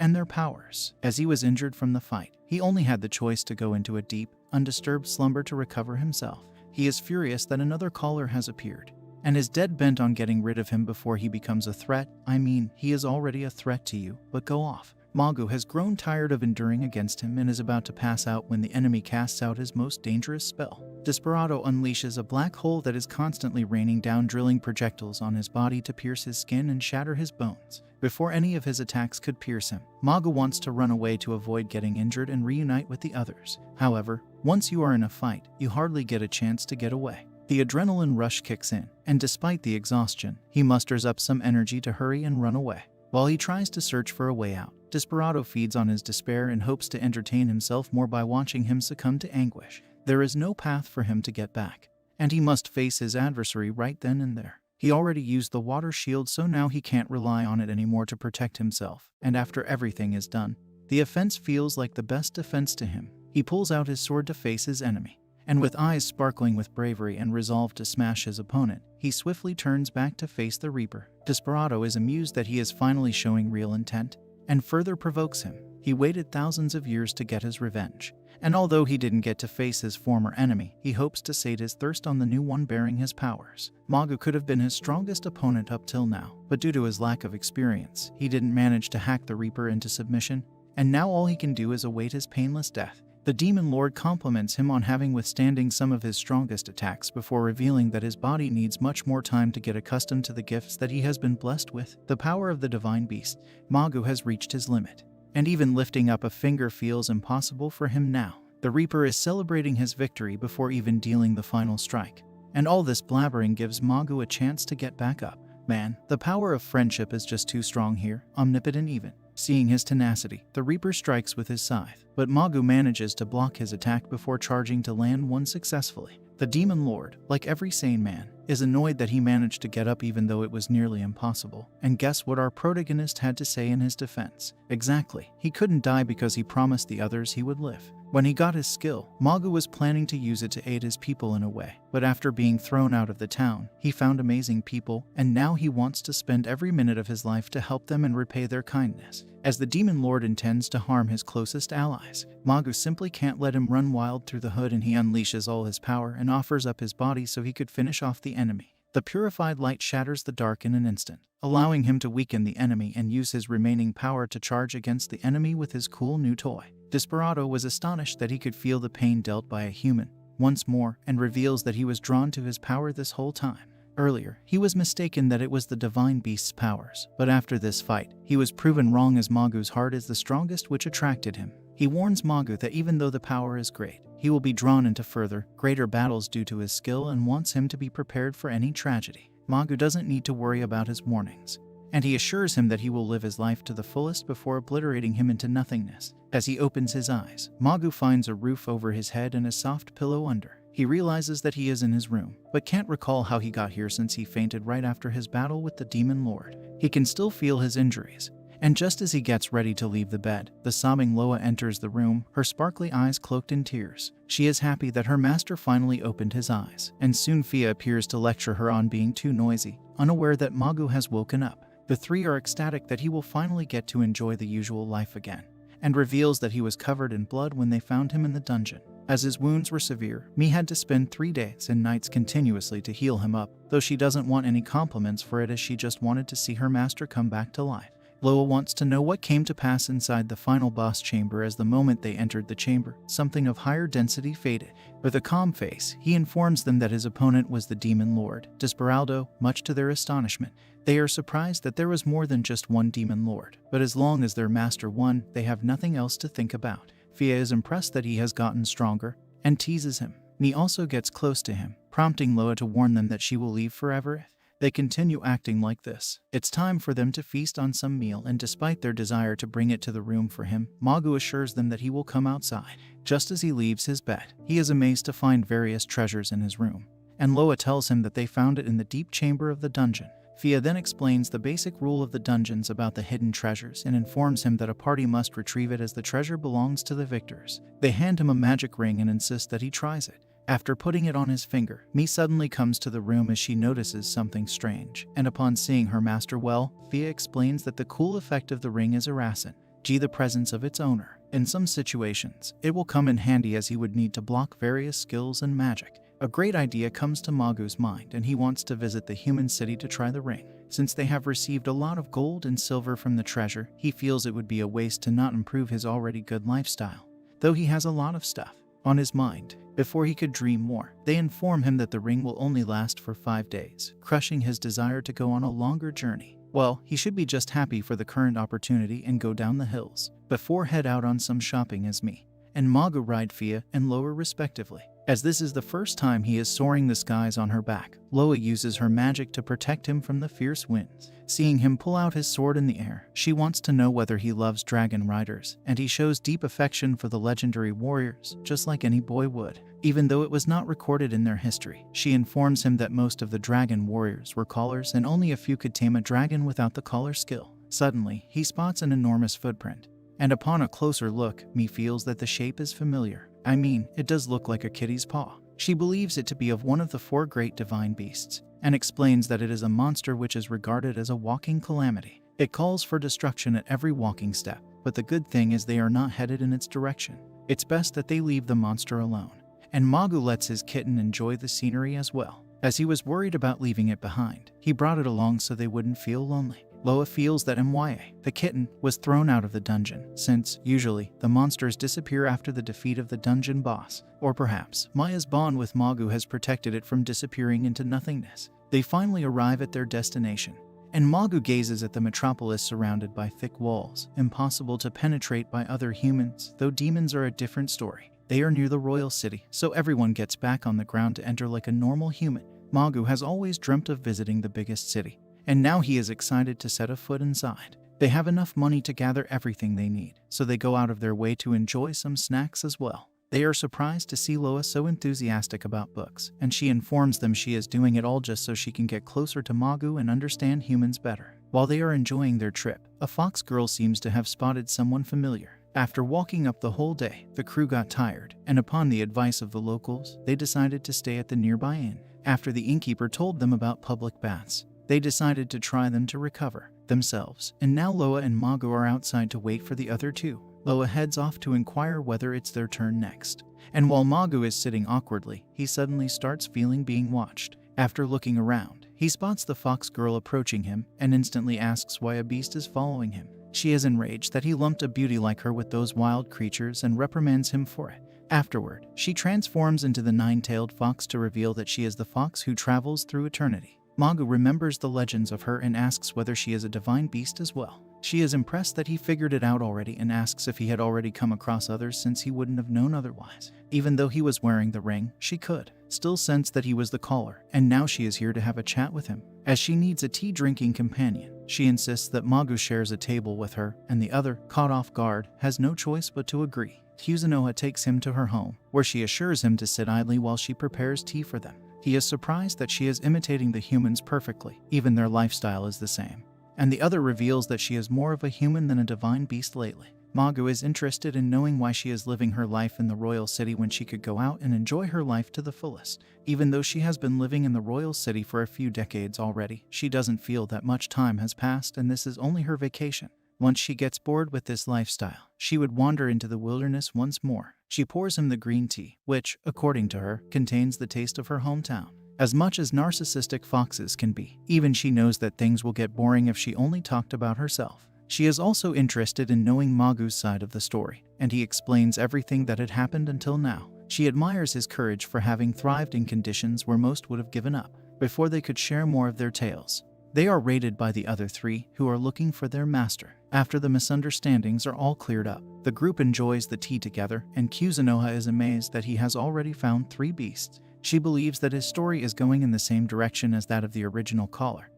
and their powers. As he was injured from the fight, he only had the choice to go into a deep, undisturbed slumber to recover himself. He is furious that another caller has appeared, and is dead bent on getting rid of him before he becomes a threat. I mean, he is already a threat to you, but go off. Magu has grown tired of enduring against him and is about to pass out when the enemy casts out his most dangerous spell. Desperado unleashes a black hole that is constantly raining down drilling projectiles on his body to pierce his skin and shatter his bones. Before any of his attacks could pierce him, Magu wants to run away to avoid getting injured and reunite with the others. However, once you are in a fight, you hardly get a chance to get away. The adrenaline rush kicks in, and despite the exhaustion, he musters up some energy to hurry and run away. While he tries to search for a way out, Desperado feeds on his despair and hopes to entertain himself more by watching him succumb to anguish. There is no path for him to get back, and he must face his adversary right then and there. He already used the water shield, so now he can't rely on it anymore to protect himself, and after everything is done, the offense feels like the best defense to him. He pulls out his sword to face his enemy, and with eyes sparkling with bravery and resolve to smash his opponent, he swiftly turns back to face the Reaper. Desperado is amused that he is finally showing real intent, and further provokes him. He waited thousands of years to get his revenge, and although he didn't get to face his former enemy, he hopes to sate his thirst on the new one bearing his powers. Magu could have been his strongest opponent up till now, but due to his lack of experience, he didn't manage to hack the Reaper into submission, and now all he can do is await his painless death. The Demon Lord compliments him on having withstanding some of his strongest attacks before revealing that his body needs much more time to get accustomed to the gifts that he has been blessed with. The power of the Divine Beast, Magu has reached his limit, and even lifting up a finger feels impossible for him now. The Reaper is celebrating his victory before even dealing the final strike, and all this blabbering gives Magu a chance to get back up. Man, the power of friendship is just too strong here, omnipotent even. Seeing his tenacity, the Reaper strikes with his scythe, but Magu manages to block his attack before charging to land one successfully. The Demon Lord, like every sane man, is annoyed that he managed to get up even though it was nearly impossible. And guess what our protagonist had to say in his defense? Exactly, he couldn't die because he promised the others he would live. When he got his skill, Magu was planning to use it to aid his people in a way, but after being thrown out of the town, he found amazing people, and now he wants to spend every minute of his life to help them and repay their kindness. As the Demon Lord intends to harm his closest allies, Magu simply can't let him run wild through the hood, and he unleashes all his power and offers up his body so he could finish off the enemy. The purified light shatters the dark in an instant, allowing him to weaken the enemy and use his remaining power to charge against the enemy with his cool new toy. Desperado was astonished that he could feel the pain dealt by a human once more, and reveals that he was drawn to his power this whole time. Earlier, he was mistaken that it was the Divine Beast's powers, but after this fight, he was proven wrong, as Magu's heart is the strongest, which attracted him. He warns Magu that even though the power is great, he will be drawn into greater battles due to his skill, and wants him to be prepared for any tragedy. Magu doesn't need to worry about his warnings, and he assures him that he will live his life to the fullest before obliterating him into nothingness. As he opens his eyes, Magu finds a roof over his head and a soft pillow under. He realizes that he is in his room, but can't recall how he got here since he fainted right after his battle with the Demon Lord. He can still feel his injuries, and just as he gets ready to leave the bed, the sobbing Loa enters the room, her sparkly eyes cloaked in tears. She is happy that her master finally opened his eyes, and soon Fia appears to lecture her on being too noisy, unaware that Magu has woken up. The three are ecstatic that he will finally get to enjoy the usual life again, and reveals that he was covered in blood when they found him in the dungeon. As his wounds were severe, Mi had to spend 3 days and nights continuously to heal him up, though she doesn't want any compliments for it as she just wanted to see her master come back to life. Loa wants to know what came to pass inside the final boss chamber as the moment they entered the chamber, something of higher density faded. With a calm face, he informs them that his opponent was the demon lord, Desperaldo, much to their astonishment. They are surprised that there was more than just one demon lord, but as long as their master won, they have nothing else to think about. Fia is impressed that he has gotten stronger, and teases him. Mi also gets close to him, prompting Loa to warn them that she will leave forever if they continue acting like this. It's time for them to feast on some meal, and despite their desire to bring it to the room for him, Magu assures them that he will come outside. Just as he leaves his bed, he is amazed to find various treasures in his room, and Loa tells him that they found it in the deep chamber of the dungeon. Fia then explains the basic rule of the dungeons about the hidden treasures and informs him that a party must retrieve it as the treasure belongs to the victors. They hand him a magic ring and insist that he tries it. After putting it on his finger, Mi suddenly comes to the room as she notices something strange, and upon seeing her master Fia explains that the cool effect of the ring is irascent, the presence of its owner. In some situations, it will come in handy as he would need to block various skills and magic. A great idea comes to Magu's mind and he wants to visit the human city to try the ring. Since they have received a lot of gold and silver from the treasure, he feels it would be a waste to not improve his already good lifestyle, though he has a lot of stuff on his mind. Before he could dream more, they inform him that the ring will only last for 5 days, crushing his desire to go on a longer journey. Well, he should be just happy for the current opportunity and go down the hills, before head out on some shopping as Mi and Magu ride Fia and Loa respectively. As this is the first time he is soaring the skies on her back, Loa uses her magic to protect him from the fierce winds. Seeing him pull out his sword in the air, she wants to know whether he loves dragon riders, and he shows deep affection for the legendary warriors, just like any boy would. Even though it was not recorded in their history, she informs him that most of the dragon warriors were callers and only a few could tame a dragon without the caller skill. Suddenly, he spots an enormous footprint, and upon a closer look, Mi feels that the shape is familiar. I mean, it does look like a kitty's paw. She believes it to be of one of the 4 great divine beasts, and explains that it is a monster which is regarded as a walking calamity. It calls for destruction at every walking step, but the good thing is they are not headed in its direction. It's best that they leave the monster alone. And Magu lets his kitten enjoy the scenery as well. As he was worried about leaving it behind, he brought it along so they wouldn't feel lonely. Loa feels that the kitten, was thrown out of the dungeon, since, usually, the monsters disappear after the defeat of the dungeon boss. Or perhaps, Maya's bond with Magu has protected it from disappearing into nothingness. They finally arrive at their destination, and Magu gazes at the metropolis surrounded by thick walls, impossible to penetrate by other humans, though demons are a different story. They are near the royal city, so everyone gets back on the ground to enter like a normal human. Magu has always dreamt of visiting the biggest city, and now he is excited to set a foot inside. They have enough money to gather everything they need, so they go out of their way to enjoy some snacks as well. They are surprised to see Loa so enthusiastic about books, and she informs them she is doing it all just so she can get closer to Magu and understand humans better. While they are enjoying their trip, a fox girl seems to have spotted someone familiar. After walking up the whole day, the crew got tired, and upon the advice of the locals, they decided to stay at the nearby inn. After the innkeeper told them about public baths, they decided to try them to recover themselves, and now Loa and Magu are outside to wait for the other two. Loa heads off to inquire whether it's their turn next, and while Magu is sitting awkwardly, he suddenly starts feeling being watched. After looking around, he spots the fox girl approaching him and instantly asks why a beast is following him. She is enraged that he lumped a beauty like her with those wild creatures and reprimands him for it. Afterward, she transforms into the 9-tailed fox to reveal that she is the fox who travels through eternity. Magu remembers the legends of her and asks whether she is a divine beast as well. She is impressed that he figured it out already and asks if he had already come across others since he wouldn't have known otherwise. Even though he was wearing the ring, she could still sense that he was the caller, and now she is here to have a chat with him. As she needs a tea-drinking companion, she insists that Magu shares a table with her, and the other, caught off guard, has no choice but to agree. Hyuzunoha takes him to her home, where she assures him to sit idly while she prepares tea for them. He is surprised that she is imitating the humans perfectly, even their lifestyle is the same. And the other reveals that she is more of a human than a divine beast lately. Magu is interested in knowing why she is living her life in the royal city when she could go out and enjoy her life to the fullest. Even though she has been living in the royal city for a few decades already, she doesn't feel that much time has passed and this is only her vacation. Once she gets bored with this lifestyle, she would wander into the wilderness once more. She pours him the green tea, which, according to her, contains the taste of her hometown. As much as narcissistic foxes can be, even she knows that things will get boring if she only talked about herself. She is also interested in knowing Magu's side of the story, and he explains everything that had happened until now. She admires his courage for having thrived in conditions where most would have given up before they could share more of their tales. They are raided by the other three, who are looking for their master. After the misunderstandings are all cleared up, the group enjoys the tea together, and Kuzunoha is amazed that he has already found 3 beasts. She believes that his story is going in the same direction as that of the original caller,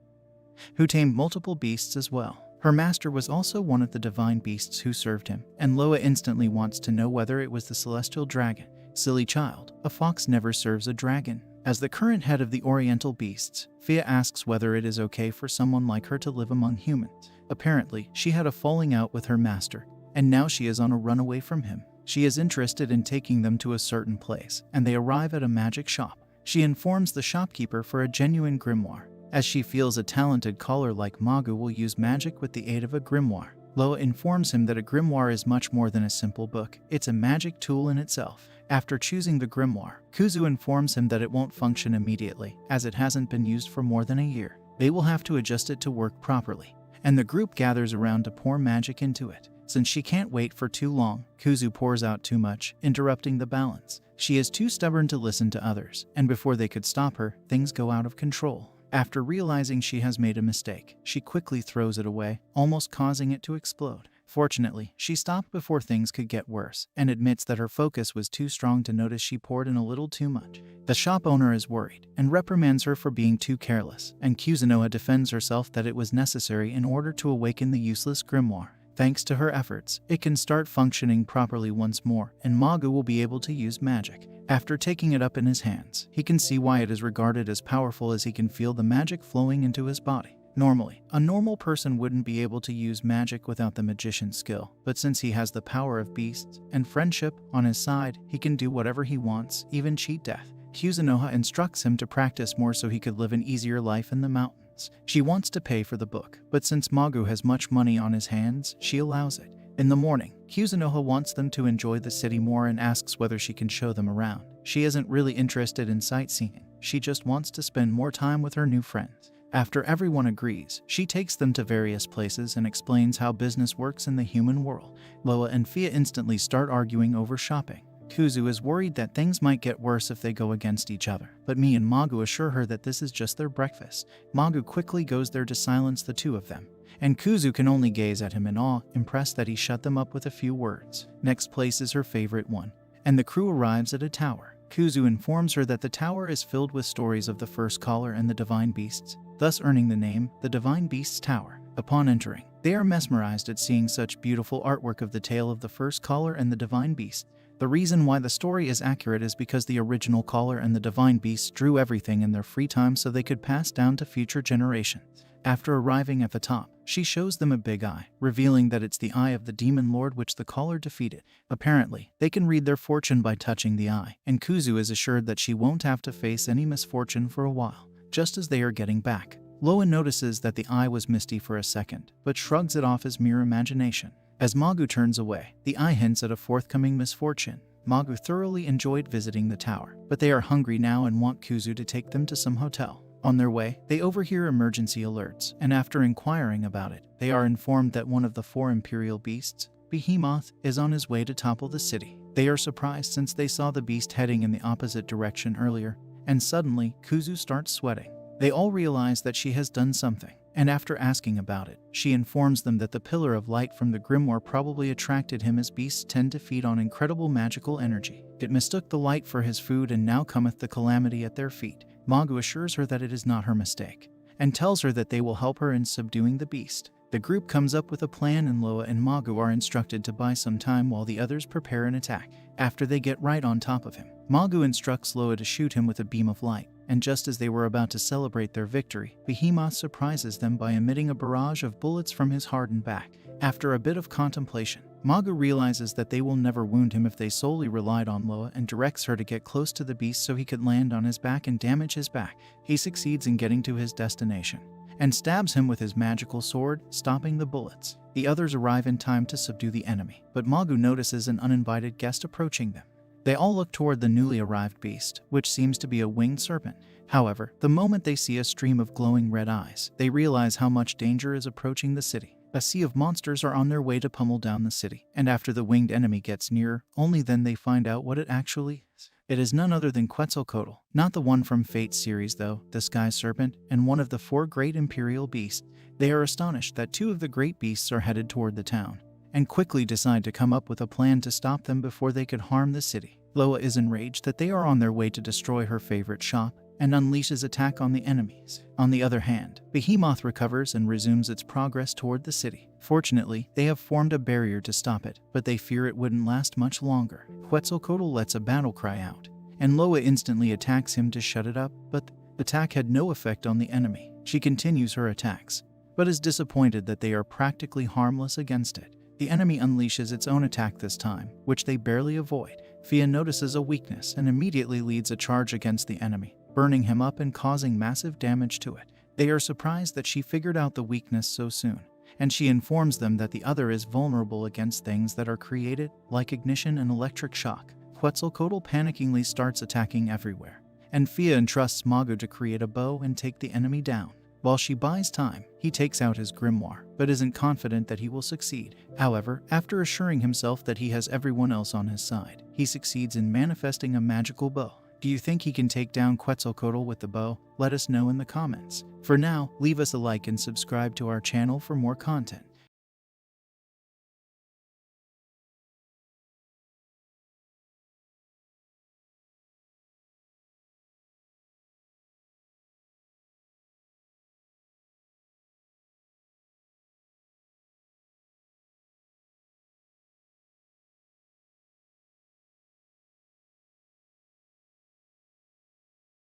who tamed multiple beasts as well. Her master was also one of the divine beasts who served him, and Loa instantly wants to know whether it was the celestial dragon. Silly child, a fox never serves a dragon. As the current head of the Oriental Beasts, Fia asks whether it is okay for someone like her to live among humans. Apparently, she had a falling out with her master, and now she is on a runaway from him. She is interested in taking them to a certain place, and they arrive at a magic shop. She informs the shopkeeper for a genuine grimoire, as she feels a talented caller like Magu will use magic with the aid of a grimoire. Loa informs him that a grimoire is much more than a simple book, it's a magic tool in itself. After choosing the grimoire, Kuzu informs him that it won't function immediately, as it hasn't been used for more than a year. They will have to adjust it to work properly, and the group gathers around to pour magic into it. Since she can't wait for too long, Kuzu pours out too much, interrupting the balance. She is too stubborn to listen to others, and before they could stop her, things go out of control. After realizing she has made a mistake, she quickly throws it away, almost causing it to explode. Fortunately, she stopped before things could get worse, and admits that her focus was too strong to notice she poured in a little too much. The shop owner is worried, and reprimands her for being too careless, and Kuzunoha defends herself that it was necessary in order to awaken the useless grimoire. Thanks to her efforts, it can start functioning properly once more, and Magu will be able to use magic. After taking it up in his hands, he can see why it is regarded as powerful, as he can feel the magic flowing into his body. Normally, a normal person wouldn't be able to use magic without the magician's skill, but since he has the power of beasts and friendship on his side, he can do whatever he wants, even cheat death. Kuzunoha instructs him to practice more so he could live an easier life in the mountains. She wants to pay for the book, but since Magu has much money on his hands, she allows it. In the morning, Kuzunoha wants them to enjoy the city more and asks whether she can show them around. She isn't really interested in sightseeing, she just wants to spend more time with her new friends. After everyone agrees, she takes them to various places and explains how business works in the human world. Loa and Fia instantly start arguing over shopping. Kuzu is worried that things might get worse if they go against each other, but Mi and Magu assure her that this is just their breakfast. Magu quickly goes there to silence the two of them, and Kuzu can only gaze at him in awe, impressed that he shut them up with a few words. Next place is her favorite one, and the crew arrives at a tower. Kuzu informs her that the tower is filled with stories of the first caller and the divine beasts, thus earning the name, the Divine Beasts Tower. Upon entering, they are mesmerized at seeing such beautiful artwork of the tale of the first caller and the divine beast. The reason why the story is accurate is because the original caller and the divine beasts drew everything in their free time so they could pass down to future generations. After arriving at the top, she shows them a big eye, revealing that it's the eye of the demon lord which the caller defeated. Apparently, they can read their fortune by touching the eye, and Kuzu is assured that she won't have to face any misfortune for a while. Just as they are getting back, Loa notices that the eye was misty for a second, but shrugs it off as mere imagination. As Magu turns away, the eye hints at a forthcoming misfortune. Magu thoroughly enjoyed visiting the tower, but they are hungry now and want Kuzu to take them to some hotel. On their way, they overhear emergency alerts, and after inquiring about it, they are informed that one of the 4 imperial beasts, Behemoth, is on his way to topple the city. They are surprised since they saw the beast heading in the opposite direction earlier, and suddenly, Kuzu starts sweating. They all realize that she has done something, and after asking about it, she informs them that the pillar of light from the grimoire probably attracted him, as beasts tend to feed on incredible magical energy. It mistook the light for his food, and now cometh the calamity at their feet. Magu assures her that it is not her mistake, and tells her that they will help her in subduing the beast. The group comes up with a plan, and Loa and Magu are instructed to buy some time while the others prepare an attack. After they get right on top of him, Magu instructs Loa to shoot him with a beam of light, and just as they were about to celebrate their victory, Behemoth surprises them by emitting a barrage of bullets from his hardened back. After a bit of contemplation, Magu realizes that they will never wound him if they solely relied on Loa, and directs her to get close to the beast so he could land on his back and damage his back. He succeeds in getting to his destination, and stabs him with his magical sword, stopping the bullets. The others arrive in time to subdue the enemy, but Magu notices an uninvited guest approaching them. They all look toward the newly arrived beast, which seems to be a winged serpent. However, the moment they see a stream of glowing red eyes, they realize how much danger is approaching the city. A sea of monsters are on their way to pummel down the city, and after the winged enemy gets nearer, only then they find out what it actually is. It is none other than Quetzalcoatl, not the one from Fate's series though, the Sky Serpent, and one of the 4 great imperial beasts. They are astonished that 2 of the great beasts are headed toward the town, and quickly decide to come up with a plan to stop them before they could harm the city. Loa is enraged that they are on their way to destroy her favorite shop, and unleashes attack on the enemies. On the other hand, Behemoth recovers and resumes its progress toward the city. Fortunately, they have formed a barrier to stop it, but they fear it wouldn't last much longer. Quetzalcoatl lets a battle cry out, and Loa instantly attacks him to shut it up, but the attack had no effect on the enemy. She continues her attacks, but is disappointed that they are practically harmless against it. The enemy unleashes its own attack this time, which they barely avoid. Fia notices a weakness and immediately leads a charge against the enemy, burning him up and causing massive damage to it. They are surprised that she figured out the weakness so soon, and she informs them that the other is vulnerable against things that are created, like ignition and electric shock. Quetzalcoatl panickingly starts attacking everywhere, and Fia entrusts Magu to create a bow and take the enemy down. While she buys time, he takes out his grimoire, but isn't confident that he will succeed. However, after assuring himself that he has everyone else on his side, he succeeds in manifesting a magical bow. Do you think he can take down Quetzalcoatl with the bow? Let us know in the comments. For now, leave us a like and subscribe to our channel for more content.